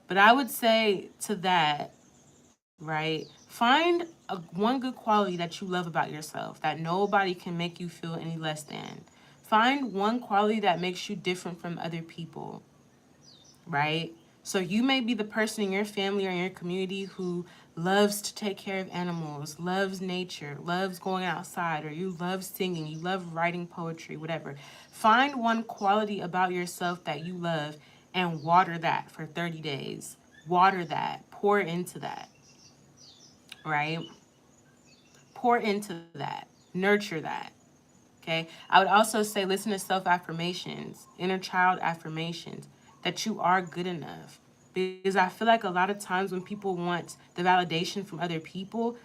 Speaker 1: But I would say to that, right, find one good quality that you love about yourself that nobody can make you feel any less than. Find one quality that makes you different from other people, right? So you may be the person in your family or in your community who loves to take care of animals, loves nature, loves going outside, or you love singing, you love writing poetry, whatever. Find one quality about yourself that you love and water that for 30 days. Water that, pour into that, right? Pour into that, nurture that. Okay. I would also say listen to self affirmations, inner child affirmations, that you are good enough. Because I feel like a lot of times when people want the validation from other people,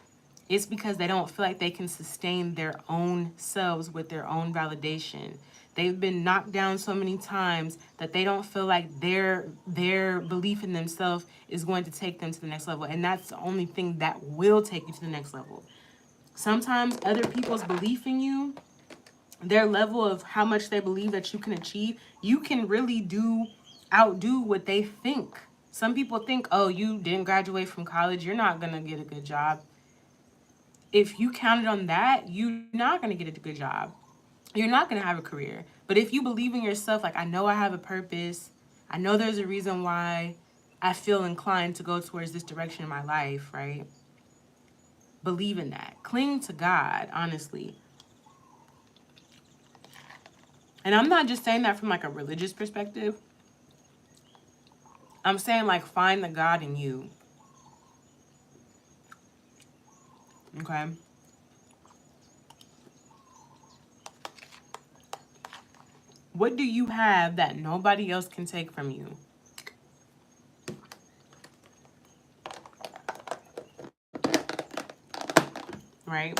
Speaker 1: it's because they don't feel like they can sustain their own selves with their own validation. They've been knocked down so many times that they don't feel like their belief in themselves is going to take them to the next level. And that's the only thing that will take you to the next level. Sometimes other people's belief in you, their level of how much they believe that you can achieve, you can really outdo what they think. Some people think, oh, you didn't graduate from college, you're not gonna get a good job. If you counted on that, you're not gonna get a good job. You're not gonna have a career. But if you believe in yourself, like, I know I have a purpose, I know there's a reason why I feel inclined to go towards this direction in my life, right? Believe in that. Cling to God, honestly. And I'm not just saying that from like a religious perspective. I'm saying like find the God in you. Okay? What do you have that nobody else can take from you? Right?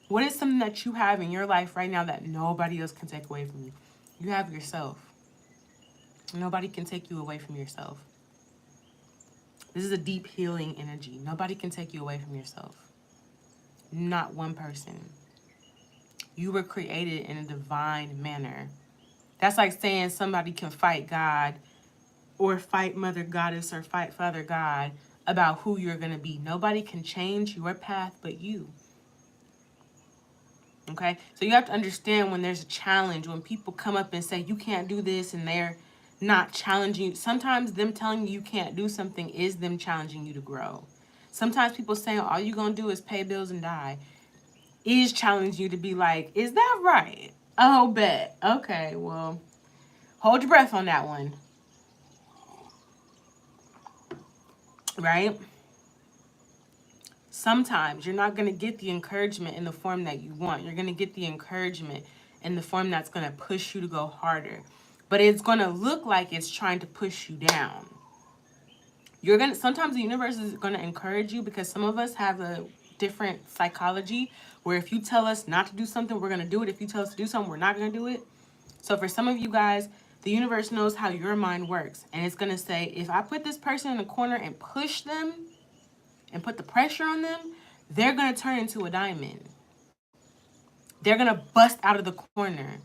Speaker 1: What is something that you have in your life right now that nobody else can take away from you? You have yourself. Nobody can take you away from yourself. This is a deep healing energy. Nobody can take you away from yourself. Not one person. You were created in a divine manner. That's like saying somebody can fight God or fight Mother Goddess or fight Father God about who you're going to be. Nobody can change your path but you. Okay? So you have to understand when there's a challenge, when people come up and say you can't do this and they're not challenging you. Sometimes them telling you can't do something is them challenging you to grow. Sometimes people saying all you're going to do is pay bills and die is challenging you to be like, is that right? Oh, bet. Okay, well, hold your breath on that one. Right? Sometimes you're not going to get the encouragement in the form that you want. You're going to get the encouragement in the form that's going to push you to go harder. But it's going to look like it's trying to push you down. Sometimes the universe is going to encourage you because some of us have a different psychology where if you tell us not to do something, we're going to do it. If you tell us to do something, we're not going to do it. So for some of you guys, the universe knows how your mind works. And it's going to say, if I put this person in a corner and push them and put the pressure on them, they're going to turn into a diamond. They're going to bust out of the corner.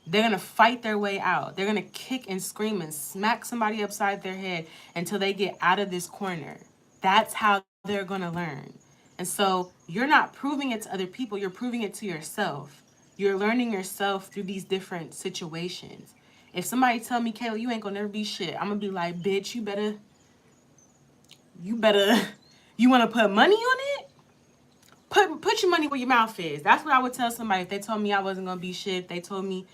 Speaker 1: They're going to fight their way out. They're going to kick and scream and smack somebody upside their head until they get out of this corner. That's how they're going to learn. And so you're not proving it to other people. You're proving it to yourself. You're learning yourself through these different situations. If somebody tell me, Kayla, you ain't going to never be shit, I'm going to be like, bitch, you better, you want to put money on it? Put your money where your mouth is. That's what I would tell somebody if they told me I wasn't going to be shit. If they told me,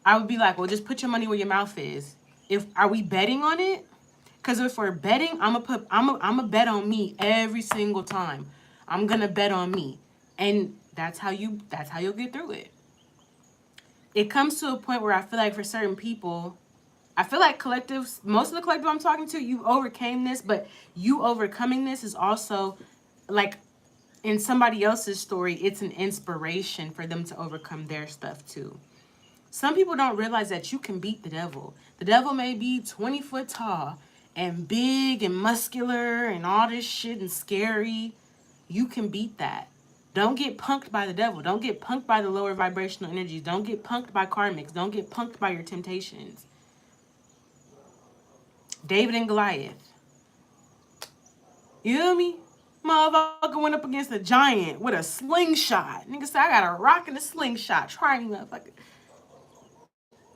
Speaker 1: I would be like, well, just put your money where your mouth is. Are we betting on it? Because if we're betting, I'm a bet on me every single time. I'm gonna bet on me, and that's how you'll get through it. It comes to a point where I feel like for certain people, I feel like collectives, most of the collective I'm talking to, you overcame this, but you overcoming this is also like in somebody else's story, it's an inspiration for them to overcome their stuff too. Some people don't realize that you can beat the devil. The devil may be 20 foot tall and big and muscular and all this shit and scary. You can beat that. Don't get punked by the devil. Don't get punked by the lower vibrational energies. Don't get punked by karmics. Don't get punked by your temptations. David and Goliath. You hear me? Motherfucker went up against a giant with a slingshot. Nigga said, I got a rock and a slingshot. Try me, motherfucker.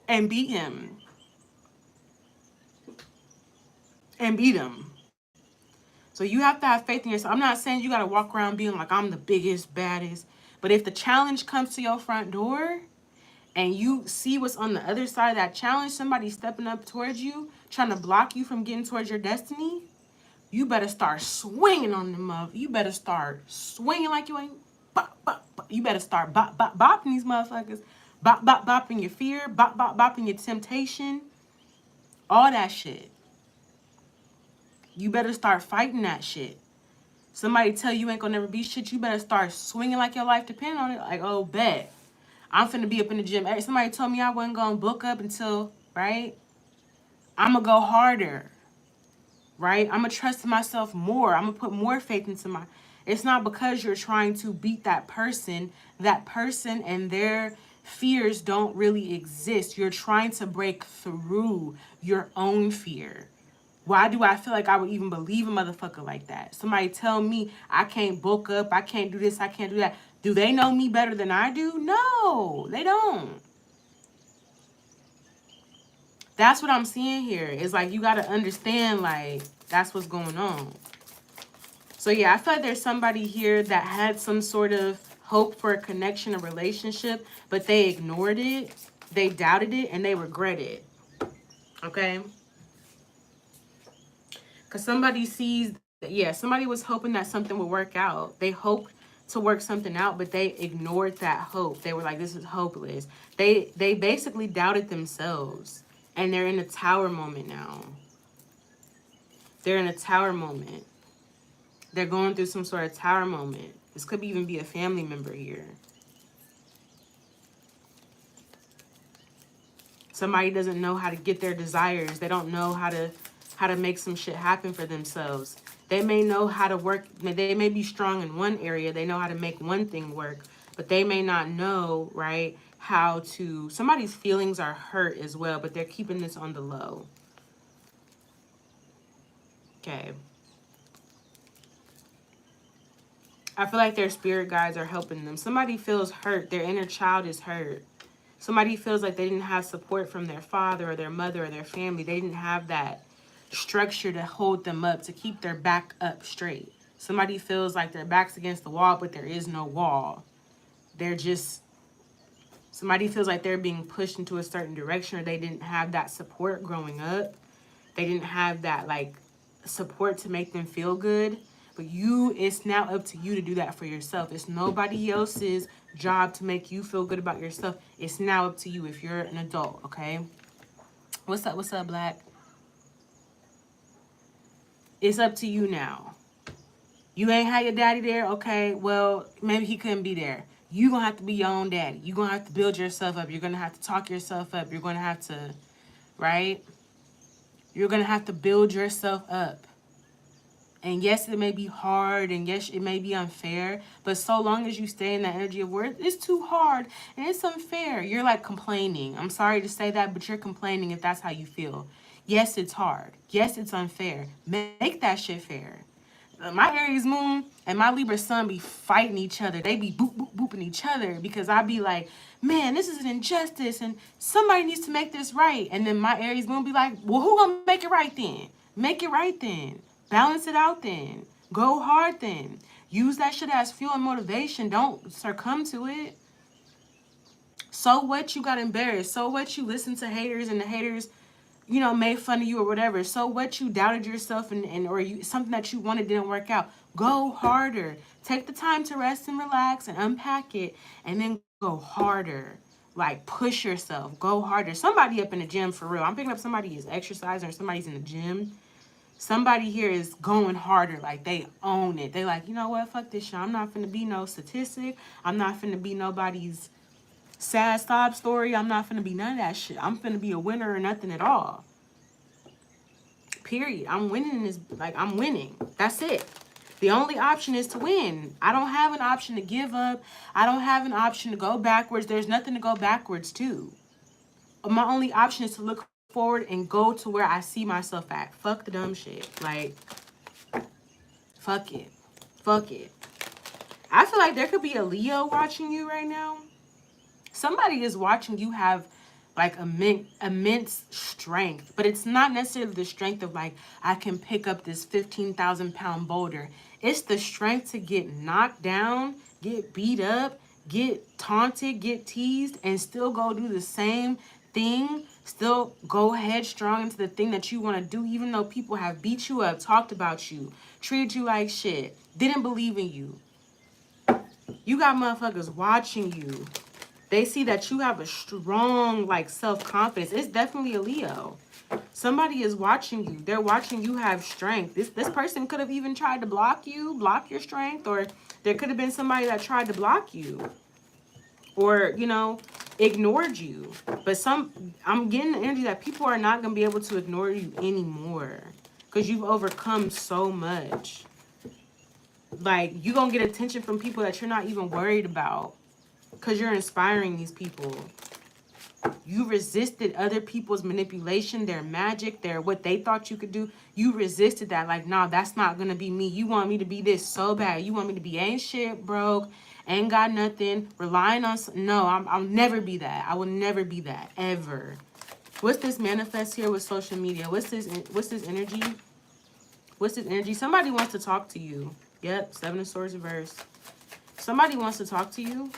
Speaker 1: And beat him. and beat them. So you have to have faith in yourself. I'm not saying you got to walk around being like, I'm the biggest, baddest. But if the challenge comes to your front door and you see what's on the other side of that challenge, somebody stepping up towards you, trying to block you from getting towards your destiny, you better start swinging on them up. You better start swinging like you ain't. Bop, bop, bop. You better start bop, bop, bopping these motherfuckers. Bop, bop, bopping your fear. Bop, bop, bopping your temptation. All that shit. You better start fighting that shit. Somebody tell you ain't gonna never be shit, you better start swinging like your life depends on it. Like, oh, bet. I'm finna be up in the gym. Somebody told me I wasn't gonna book up until, right? I'm gonna go harder, right? I'm gonna trust myself more. I'm gonna put more faith into my. It's not because you're trying to beat that person and their fears don't really exist. You're trying to break through your own fear. Why do I feel like I would even believe a motherfucker like that? Somebody tell me I can't book up, I can't do this, I can't do that. Do they know me better than I do? No, they don't. That's what I'm seeing here. It's like you got to understand, like, that's what's going on. So, yeah, I feel like there's somebody here that had some sort of hope for a connection, a relationship, but they ignored it, they doubted it, and they regret it. Okay? Because somebody sees, yeah, somebody was hoping that something would work out. They hoped to work something out, but they ignored that hope. They were like, this is hopeless. They basically doubted themselves. And they're in a tower moment now. They're in a tower moment. They're going through some sort of tower moment. This could even be a family member here. Somebody doesn't know how to get their desires. They don't know how to make some shit happen for themselves. They may know how to work. They may be strong in one area. They know how to make one thing work, but they may not know, right, how to. Somebody's feelings are hurt as well, but they're keeping this on the low. Okay. I feel like their spirit guides are helping them. Somebody feels hurt. Their inner child is hurt. Somebody feels like they didn't have support from their father or their mother or their family. They didn't have that structure to hold them up, to keep their back up straight. Somebody feels like their back's against the wall, but there is no wall. Somebody feels like they're being pushed into a certain direction, or they didn't have that support growing up. They didn't have that, like, support to make them feel good. But it's now up to you to do that for yourself. It's nobody else's job to make you feel good about yourself. It's now up to you if you're an adult, okay? What's up, Black? It's up to you now. You ain't had your daddy there, okay? Well, maybe he couldn't be there. You're going to have to be your own daddy. You're going to have to build yourself up. You're going to have to talk yourself up. You're going to have to, right? You're going to have to build yourself up. And yes, it may be hard, and yes, it may be unfair, but so long as you stay in that energy of worth, it's too hard and it's unfair. You're like complaining. I'm sorry to say that, but you're complaining if that's how you feel. Yes, it's hard. Yes, it's unfair. Make that shit fair. My Aries moon and my Libra sun be fighting each other. They be booping each other because I be like, man, this is an injustice and somebody needs to make this right. And then my Aries moon be like, well, who gonna make it right then? Make it right then. Balance it out then. Go hard then. Use that shit as fuel and motivation. Don't succumb to it. So what, you got embarrassed? So what, you listen to haters and the haters, you know, made fun of you or whatever. So what, you doubted yourself and or you something that you wanted didn't work out. Go harder. Take the time to rest and relax and unpack it and then go harder. Like, push yourself. Go harder. Somebody up in the gym for real. I'm picking up somebody is exercising or somebody's in the gym. Somebody here is going harder, like they own it. They like, you know what, fuck this shit. I'm not finna be no statistic. I'm not finna be nobody's sad sob story. I'm not finna be none of that shit. I'm finna be a winner or nothing at all. Period. I'm winning this, like, I'm winning. That's it. The only option is to win. I don't have an option to give up. I don't have an option to go backwards. There's nothing to go backwards to. My only option is to look forward and go to where I see myself at. Fuck the dumb shit. Like, fuck it. Fuck it. I feel like there could be a Leo watching you right now. Somebody is watching you have like immense strength. But it's not necessarily the strength of like, I can pick up this 15,000-pound boulder. It's the strength to get knocked down, get beat up, get taunted, get teased, and still go do the same thing, still go headstrong into the thing that you want to do, even though people have beat you up, talked about you, treated you like shit, didn't believe in you. You got motherfuckers watching you. They see that you have a strong, like, self-confidence. It's definitely a Leo. Somebody is watching you. They're watching you have strength. This person could have even tried to block you, block your strength, or there could have been somebody that tried to block you or, you know, ignored you. But I'm getting the energy that people are not going to be able to ignore you anymore because you've overcome so much. Like, you're going to get attention from people that you're not even worried about because you're inspiring these people. You resisted other people's manipulation, their magic, their what they thought you could do. You resisted that. Like, nah, that's not going to be me. You want me to be this so bad. You want me to be ain't shit, broke, ain't got nothing, relying on... No, I'll never be that. I will never be that, ever. What's this manifest here with social media? What's this energy? What's this energy? Somebody wants to talk to you. Yep, 7 of Swords reverse. Somebody wants to talk to you.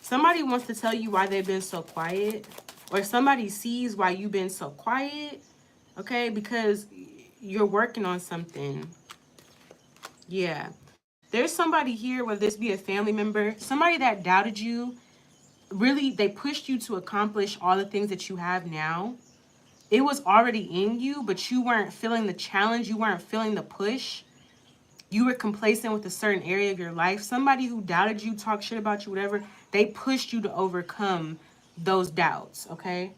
Speaker 1: Somebody wants to tell you why they've been so quiet. Or somebody sees why you've been so quiet. Okay, because you're working on something. Yeah. There's somebody here, whether this be a family member, somebody that doubted you. Really, they pushed you to accomplish all the things that you have now. It was already in you, but you weren't feeling the challenge. You weren't feeling the push. You were complacent with a certain area of your life. Somebody who doubted you, talked shit about you, whatever, they pushed you to overcome those doubts, okay?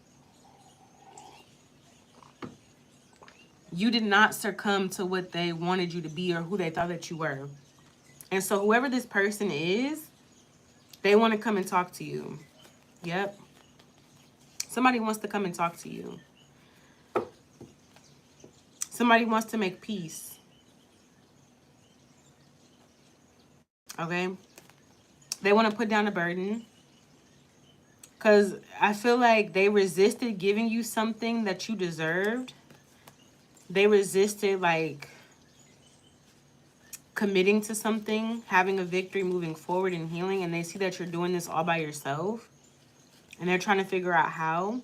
Speaker 1: You did not succumb to what they wanted you to be or who they thought that you were. And so whoever this person is, they want to come and talk to you. Yep. Somebody wants to come and talk to you. Somebody wants to make peace. Okay? They want to put down a burden. Because I feel like they resisted giving you something that you deserved. They resisted, like, committing to something, having a victory, moving forward and healing. And they see that you're doing this all by yourself. And they're trying to figure out how.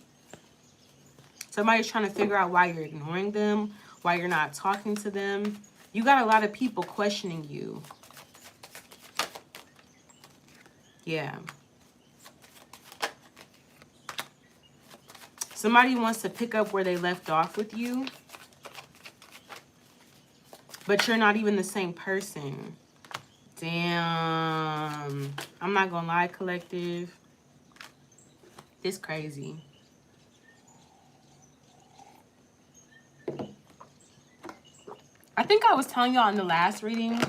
Speaker 1: Somebody's trying to figure out why you're ignoring them, why you're not talking to them. You got a lot of people questioning you. Yeah. Somebody wants to pick up where they left off with you. But you're not even the same person. Damn. I'm not gonna lie, collective. It's crazy. I think I was telling y'all in the last reading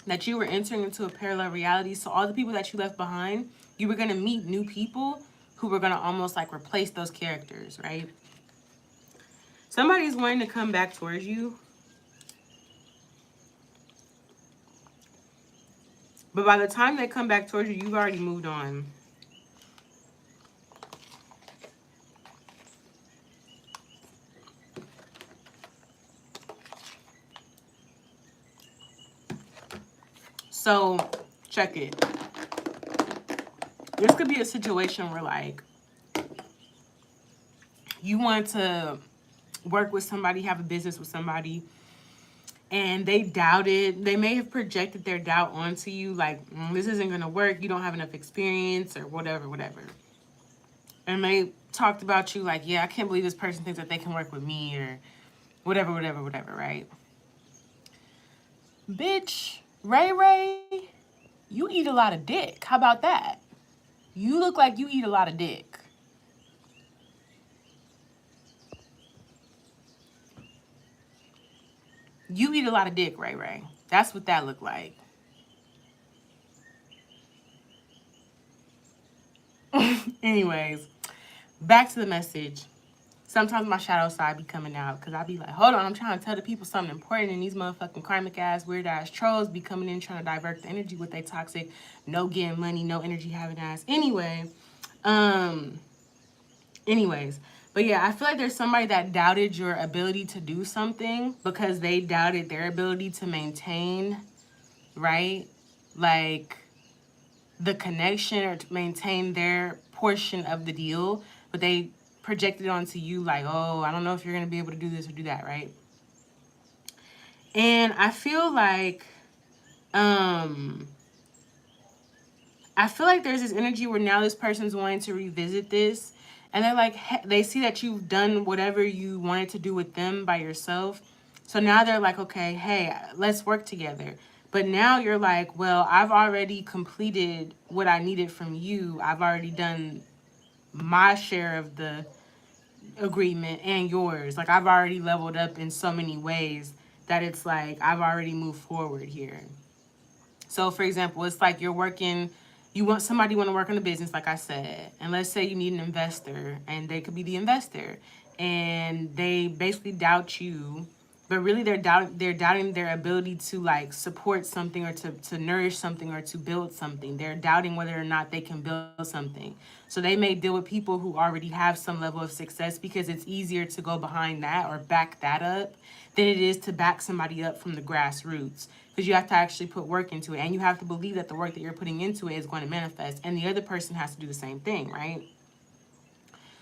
Speaker 1: that you were entering into a parallel reality. So all the people that you left behind, you were going to meet new people who were going to almost like replace those characters, right? Somebody's wanting to come back towards you. But by the time they come back towards you, you've already moved on. So, check it. This could be a situation where, like, you want to work with somebody, have a business with somebody, and they doubted. They may have projected their doubt onto you, like, this isn't going to work. You don't have enough experience or whatever. And they talked about you like, yeah, I can't believe this person thinks that they can work with me or whatever, right? Bitch, Ray, you eat a lot of dick. How about that? You look like you eat a lot of dick. You eat a lot of dick, Ray. That's what that looked like. Anyways, back to the message. Sometimes my shadow side be coming out because I be like, hold on, I'm trying to tell the people something important, and these motherfucking karmic ass, weird ass trolls be coming in trying to divert the energy with they toxic, no getting money, no energy having ass. Um, anyways, but yeah, I feel like there's somebody that doubted your ability to do something because they doubted their ability to maintain, right? Like the connection or to maintain their portion of the deal, but they projected onto you like, oh, I don't know if you're gonna be able to do this or do that, right? And um I feel like there's this energy where now this person's wanting to revisit this, and they're like, they see that you've done whatever you wanted to do with them by yourself. So now they're like, okay, hey, let's work together. But now you're like, well, I've already completed what I needed from you. I've already done my share of the agreement and yours. Like, I've already leveled up in so many ways that it's like I've already moved forward here. So for example, it's like you're working, you want somebody want to work on a business, like I said, and let's say you need an investor, and they could be the investor, and they basically doubt you, but really they're doubting their ability to like support something or to nourish something or to build something. They're doubting whether or not they can build something. So they may deal with people who already have some level of success because it's easier to go behind that or back that up than it is to back somebody up from the grassroots, because you have to actually put work into it, and you have to believe that the work that you're putting into it is going to manifest, and the other person has to do the same thing, right?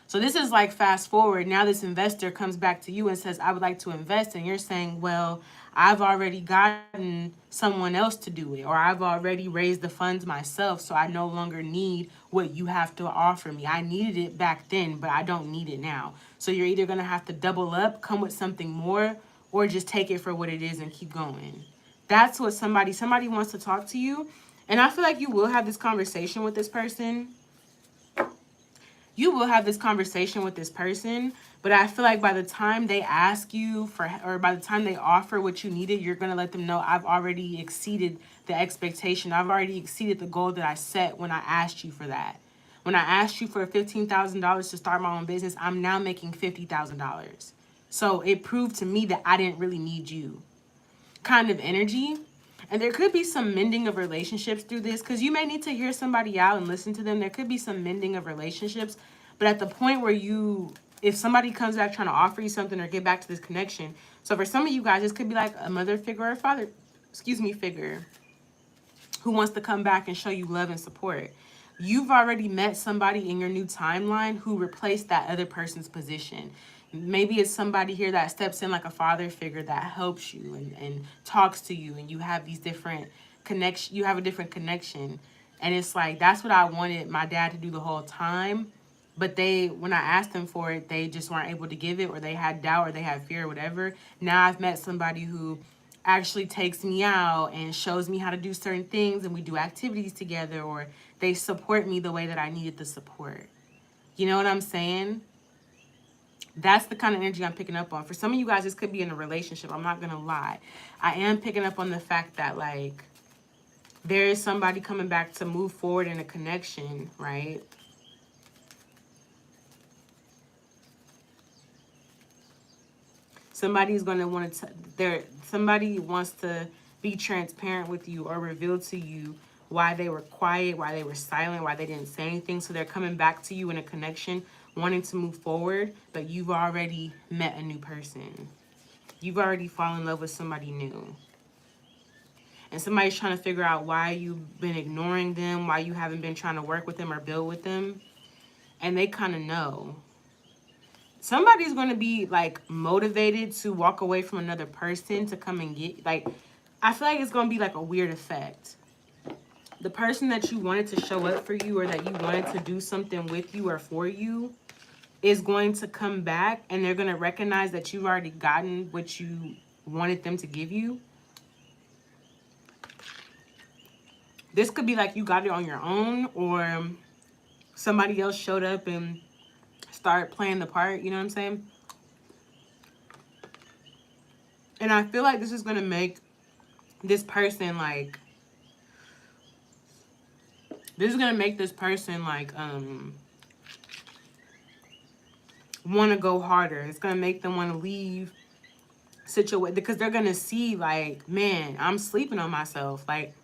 Speaker 1: So this is like fast forward. Now this investor comes back to you and says, I would like to invest. And you're saying, well, I've already gotten someone else to do it, or I've already raised the funds myself. So I no longer need what you have to offer me. I needed it back then, but I don't need it now. So you're either going to have to double up, come with something more, or just take it for what it is and keep going. That's what somebody wants to talk to you. And I feel like you will have this conversation with this person. You will have this conversation with this person, but I feel like by the time they ask you for, or by the time they offer what you needed, you're going to let them know, I've already exceeded the expectation. I've already exceeded the goal that I set when I asked you for that. When I asked you for $15,000 to start my own business, I'm now making $50,000. So it proved to me that I didn't really need you, kind of energy. And there could be some mending of relationships through this, because you may need to hear somebody out and listen to them. There could be some mending of relationships. But at the point where if somebody comes back trying to offer you something or get back to this connection. So for some of you guys, this could be like a mother figure or a father, figure who wants to come back and show you love and support. You've already met somebody in your new timeline who replaced that other person's position. Maybe it's somebody here that steps in like a father figure that helps you and talks to you, and you have these different connection. You have a different connection. And it's like, that's what I wanted my dad to do the whole time. But when I asked them for it, they just weren't able to give it, or they had doubt, or they had fear, or whatever. Now I've met somebody who actually takes me out and shows me how to do certain things, and we do activities together, or they support me the way that I needed the support. You know what I'm saying? That's the kind of energy I'm picking up on. For some of you guys, this could be in a relationship. I'm not going to lie. I am picking up on the fact that, like, there is somebody coming back to move forward in a connection, right? Somebody's going to want to, somebody wants to be transparent with you or reveal to you why they were quiet, why they were silent, why they didn't say anything. So they're coming back to you in a connection, wanting to move forward, but you've already met a new person. You've already fallen in love with somebody new. And somebody's trying to figure out why you've been ignoring them, why you haven't been trying to work with them or build with them. And they kind of know. Somebody's going to be like motivated to walk away from another person to come and get, like, I feel like it's going to be like a weird effect. The person that you wanted to show up for you, or that you wanted to do something with you or for you, is going to come back, and they're going to recognize that you've already gotten what you wanted them to give you. This could be like you got it on your own, or somebody else showed up and started playing the part, you know what I'm saying? And I feel like this is going to make this person like, want to go harder. It's going to make them want to leave situation because they're going to see like, man, I'm sleeping on myself. Like,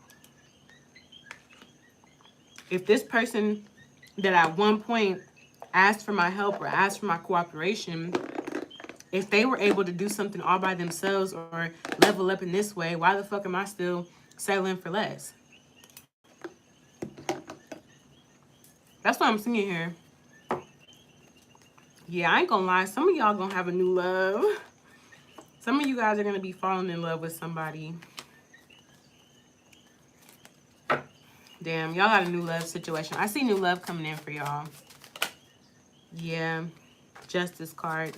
Speaker 1: if this person that at one point asked for my help or asked for my cooperation, if they were able to do something all by themselves or level up in this way, why the fuck am I still settling for less? That's what I'm seeing here. Yeah, I ain't gonna lie. Some of y'all gonna have a new love. Some of you guys are gonna be falling in love with somebody. Damn, y'all got a new love situation. I see new love coming in for y'all. Yeah, Justice card.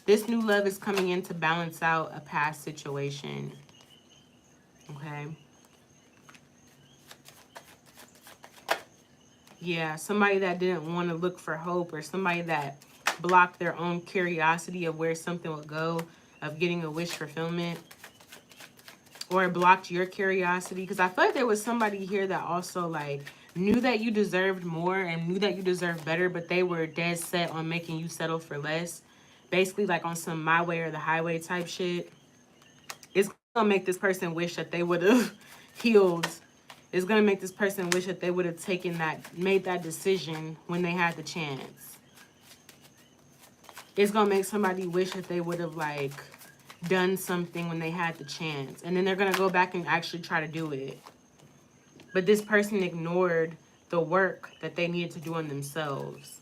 Speaker 1: This new love is coming in to balance out a past situation. Okay. Yeah, somebody that didn't want to look for hope, or somebody that blocked their own curiosity of where something would go, of getting a wish fulfillment, or blocked your curiosity. Because I feel like there was somebody here that also like knew that you deserved more and knew that you deserved better, but they were dead set on making you settle for less. Basically like on some my way or the highway type shit. It's gonna make this person wish that they would have healed. It's gonna make this person wish that they would have made that decision when they had the chance. It's gonna make somebody wish that they would have like done something when they had the chance. And then they're gonna go back and actually try to do it. But this person ignored the work that they needed to do on themselves.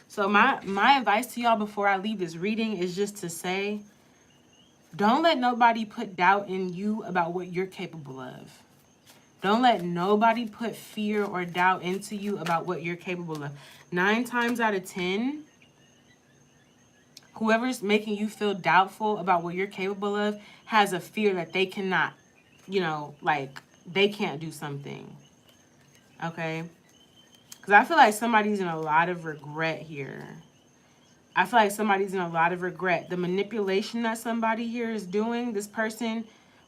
Speaker 1: So my advice to y'all before I leave this reading is just to say, don't let nobody put doubt in you about what you're capable of. Don't let nobody put fear or doubt into you about what you're capable of. 9 times out of 10, whoever's making you feel doubtful about what you're capable of has a fear that they cannot, you know, like they can't do something. Okay? Because I feel like somebody's in a lot of regret here. I feel like somebody's in a lot of regret. The manipulation that somebody here is doing, this person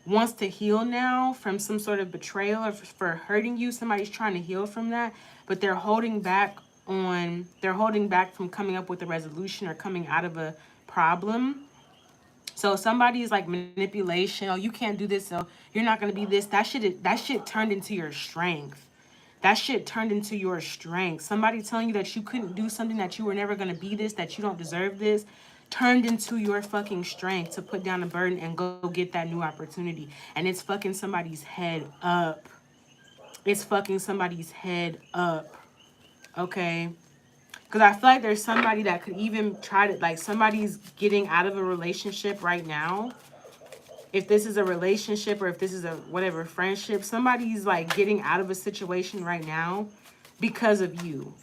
Speaker 1: wants to heal now from some sort of betrayal or for hurting you. Somebody's trying to heal from that, but they're holding back from coming up with a resolution or coming out of a problem. So somebody's like manipulation. Oh, you can't do this, so you're not going to be this. That shit turned into your strength. That shit turned into your strength. Somebody telling you that you couldn't do something, that you were never going to be this, that you don't deserve this, turned into your fucking strength to put down a burden and go get that new opportunity. And it's fucking somebody's head up. It's fucking somebody's head up. Okay? Because I feel like there's somebody that could even try to, like, somebody's getting out of a relationship right now. If this is a relationship or if this is a whatever friendship, somebody's like getting out of a situation right now because of you.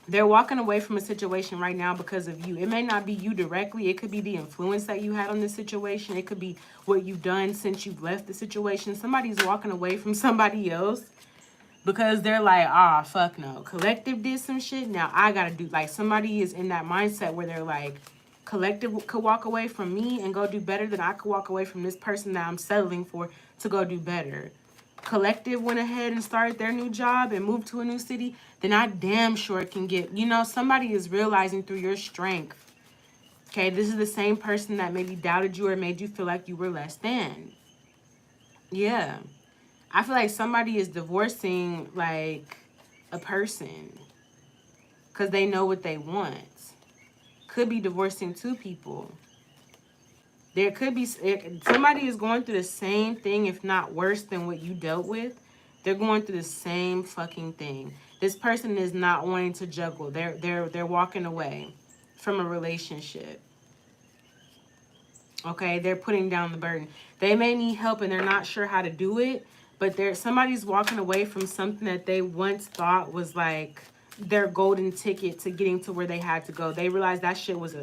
Speaker 1: They're walking away from a situation right now because of you. It may not be you directly. It could be the influence that you had on the situation. It could be what you've done since you've left the situation. Somebody's walking away from somebody else because they're like, ah, fuck no. Collective did some shit. Now I gotta do, like, somebody is in that mindset where they're like, Collective could walk away from me and go do better than I could walk away from this person that I'm settling for to go do better. Collective went ahead and started their new job and moved to a new city, then I damn sure can get, you know, somebody is realizing through your strength. Okay, this is the same person that maybe doubted you or made you feel like you were less than. Yeah. I feel like somebody is divorcing like a person because they know what they want. Could be divorcing 2 people. There could be, somebody is going through the same thing, if not worse than what you dealt with. They're going through the same fucking thing. This person is not wanting to juggle. They're walking away from a relationship. Okay, they're putting down the burden. They may need help and they're not sure how to do it, but somebody's walking away from something that they once thought was like their golden ticket to getting to where they had to go. They realized that shit was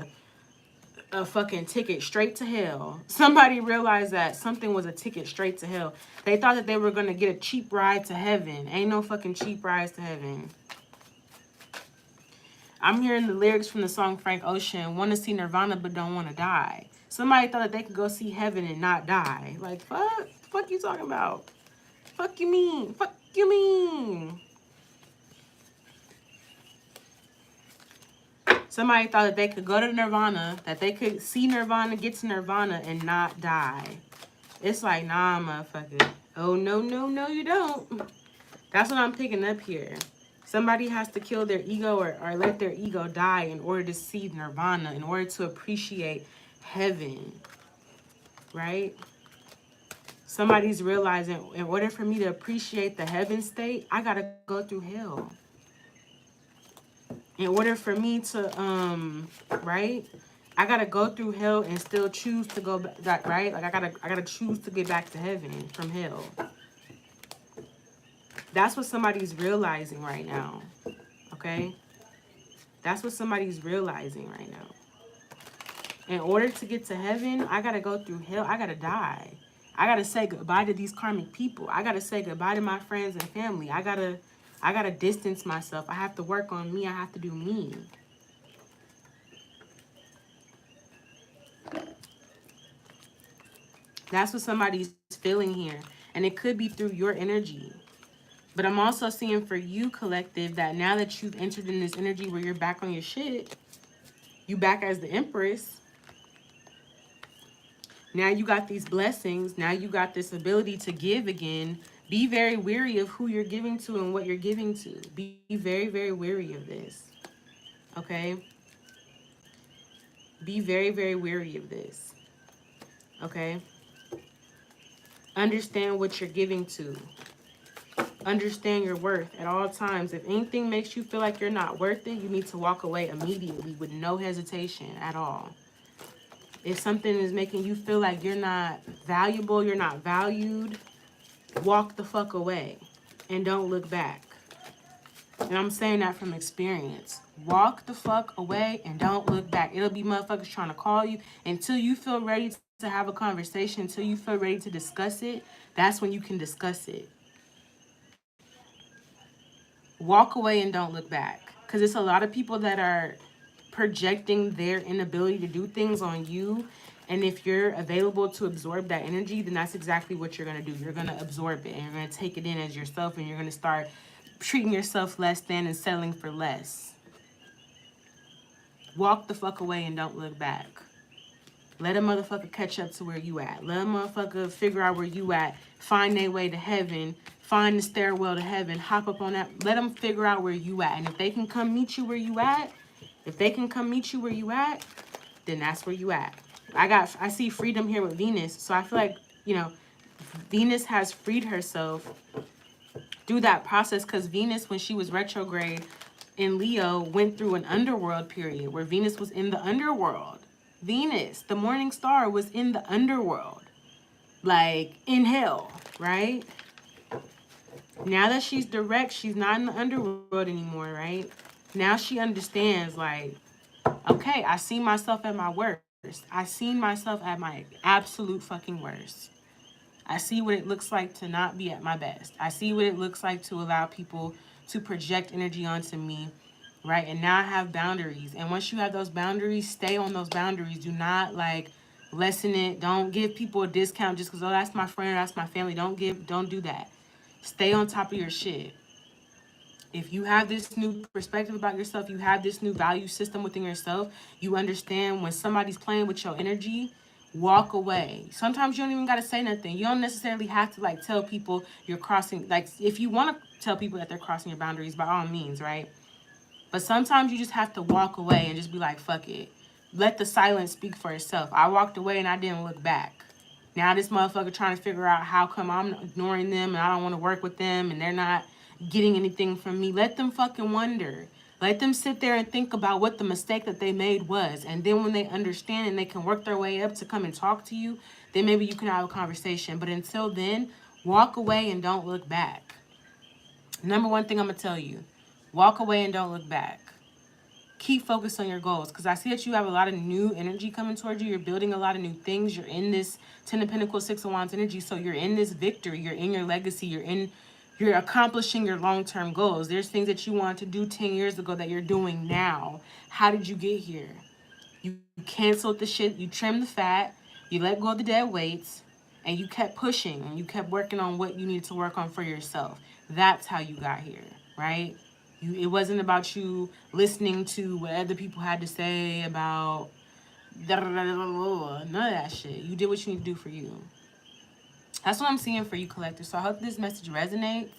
Speaker 1: a fucking ticket straight to hell. Somebody realized that something was a ticket straight to hell. They thought that they were going to get a cheap ride to heaven. Ain't no fucking cheap rides to heaven. I'm hearing the lyrics from the song Frank Ocean, want to see Nirvana but don't want to die. Somebody thought that they could go see heaven and not die. Like, fuck? Fuck you talking about? Fuck you mean? Fuck you mean? Somebody thought that they could go to Nirvana, that they could see Nirvana, get to Nirvana, and not die. It's like, nah, motherfucker. Oh, no, no, no, you don't. That's what I'm picking up here. Somebody has to kill their ego or let their ego die in order to see Nirvana, in order to appreciate heaven, right? Somebody's realizing, in order for me to appreciate the heaven state, I gotta go through hell. In order for me to, right? I gotta go through hell and still choose to go back, right? Like I gotta choose to get back to heaven from hell. That's what somebody's realizing right now, okay? That's what somebody's realizing right now. In order to get to heaven, I gotta go through hell. I gotta die. I gotta say goodbye to these karmic people. I gotta say goodbye to my friends and family. I gotta distance myself. I have to work on me. I have to do me. That's what somebody's feeling here. And it could be through your energy. But I'm also seeing for you, collective, that now that you've entered in this energy where you're back on your shit, you back as the Empress. Now you got these blessings. Now you got this ability to give again. Be very wary of who you're giving to and what you're giving to. Be very, very wary of this. Okay? Be very, very wary of this. Okay? Understand what you're giving to. Understand your worth at all times. If anything makes you feel like you're not worth it, you need to walk away immediately with no hesitation at all. If something is making you feel like you're not valuable, you're not valued, walk the fuck away and don't look back. And I'm saying that from experience. Walk the fuck away and don't look back. It'll be motherfuckers trying to call you until you feel ready to have a conversation, until you feel ready to discuss it. That's when you can discuss it. Walk away and don't look back. Because it's a lot of people that are projecting their inability to do things on you. And if you're available to absorb that energy, then that's exactly what you're going to do. You're going to absorb it and you're going to take it in as yourself, and you're going to start treating yourself less than and settling for less. Walk the fuck away and don't look back. Let a motherfucker catch up to where you at. Let a motherfucker figure out where you at. Find their way to heaven. Find the stairwell to heaven. Hop up on that. Let them figure out where you at. And if they can come meet you where you at, then that's where you at. I see freedom here with Venus. So I feel like, you know, Venus has freed herself through that process, because Venus, when she was retrograde in Leo, went through an underworld period where Venus was in the underworld. Venus, the morning star, was in the underworld, like in hell, right? Now that she's direct, she's not in the underworld anymore, right? Now she understands, like, okay, I see myself at my worst. I see myself at my absolute fucking worst. I see what it looks like to not be at my best. I see what it looks like to allow people to project energy onto me, right? And now I have boundaries. And once you have those boundaries, stay on those boundaries. Do not, like, lessen it. Don't give people a discount just because, oh, that's my friend, that's my family. Don't do that. Stay on top of your shit. If you have this new perspective about yourself, you have this new value system within yourself, you understand when somebody's playing with your energy, walk away. Sometimes you don't even got to say nothing. You don't necessarily have to, like, tell people you're crossing. Like, if you want to tell people that they're crossing your boundaries, by all means, right? But sometimes you just have to walk away and just be like, fuck it. Let the silence speak for itself. I walked away and I didn't look back. Now this motherfucker trying to figure out how come I'm ignoring them and I don't want to work with them and they're not getting anything from me. Let them fucking wonder. Let them sit there and think about what the mistake that they made was. And then when they understand and they can work their way up to come and talk to you, then maybe you can have a conversation. But until then, walk away and don't look back. Number one thing I'm going to tell you, walk away and don't look back. Keep focused on your goals, because I see that you have a lot of new energy coming towards you. You're building a lot of new things. You're in this Ten of Pentacles, Six of Wands energy. So you're in this victory. You're in your legacy. You're accomplishing your long-term goals. There's things that you wanted to do 10 years ago that you're doing now. How did you get here? You canceled the shit. You trimmed the fat. You let go of the dead weights. And you kept pushing. And you kept working on what you needed to work on for yourself. That's how you got here, right? It wasn't about you listening to what other people had to say about none of that shit. You did what you need to do for you. That's what I'm seeing for you, collectors. So I hope this message resonates.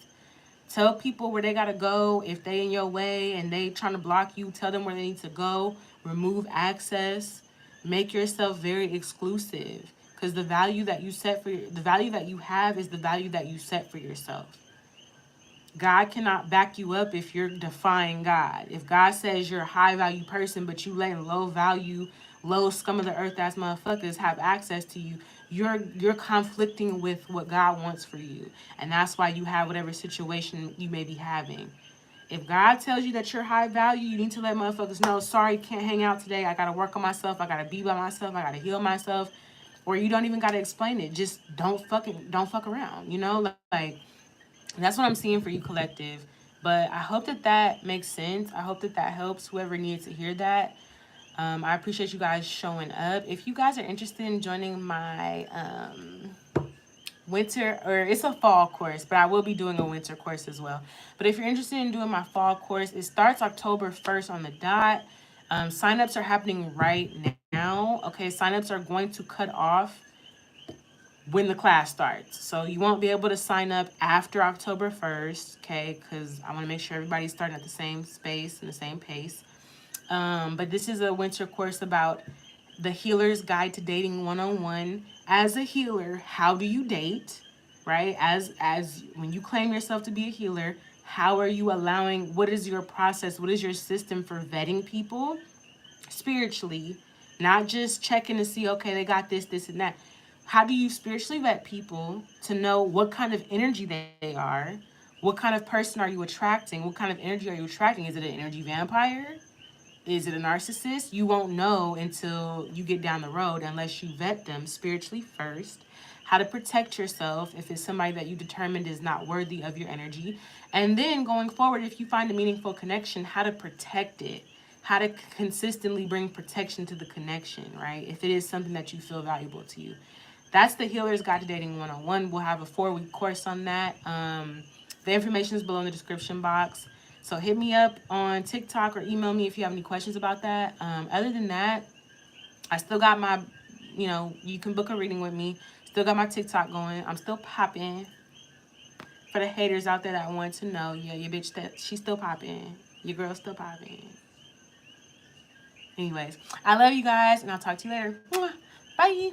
Speaker 1: Tell people where they gotta go. If they in your way and they trying to block you, tell them where they need to go. Remove access. Make yourself very exclusive. Because the value that you set for the value that you have is the value that you set for yourself. God cannot back you up if you're defying God. If God says you're a high value person, but you letting low value, low scum of the earth ass motherfuckers have access to you, you're conflicting with what God wants for you. And that's why you have whatever situation you may be having. If God tells you that you're high value, you need to let motherfuckers know, sorry, can't hang out today. I gotta work on myself. I gotta be by myself. I gotta heal myself. Or you don't even gotta explain it. Just don't fuck around. You know, like that's what I'm seeing for you, collective. But I hope that makes sense. I hope that helps whoever needs to hear that. I appreciate you guys showing up. If you guys are interested in joining my winter, or it's a fall course, but I will be doing a winter course as well. But if you're interested in doing my fall course, it starts October 1st on the dot. Signups are happening right now. Okay, signups are going to cut off when the class starts. So you won't be able to sign up after October 1st, okay? Because I want to make sure everybody's starting at the same space and the same pace. But this is a winter course about the Healer's Guide to Dating 101. As a healer, how do you date, right? As when you claim yourself to be a healer, how are you allowing, what is your process, what is your system for vetting people spiritually, not just checking to see, okay, they got this, and that. How do you spiritually vet people to know what kind of energy they are? What kind of person are you attracting? What kind of energy are you attracting? Is it an energy vampire? Is it a narcissist? You won't know until you get down the road unless you vet them spiritually first. How to protect yourself if it's somebody that you determined is not worthy of your energy. And then going forward, if you find a meaningful connection, how to protect it. How to consistently bring protection to the connection, right? If it is something that you feel valuable to you. That's the Healer's Guide to Dating 101. We'll have a 4-week course on that. The information is below in the description box. So hit me up on TikTok or email me if you have any questions about that. Other than that, I still got my, you can book a reading with me. Still got my TikTok going. I'm still popping. For the haters out there that want to know, yeah, your bitch, she's still popping. Your girl's still popping. Anyways, I love you guys, and I'll talk to you later. Bye.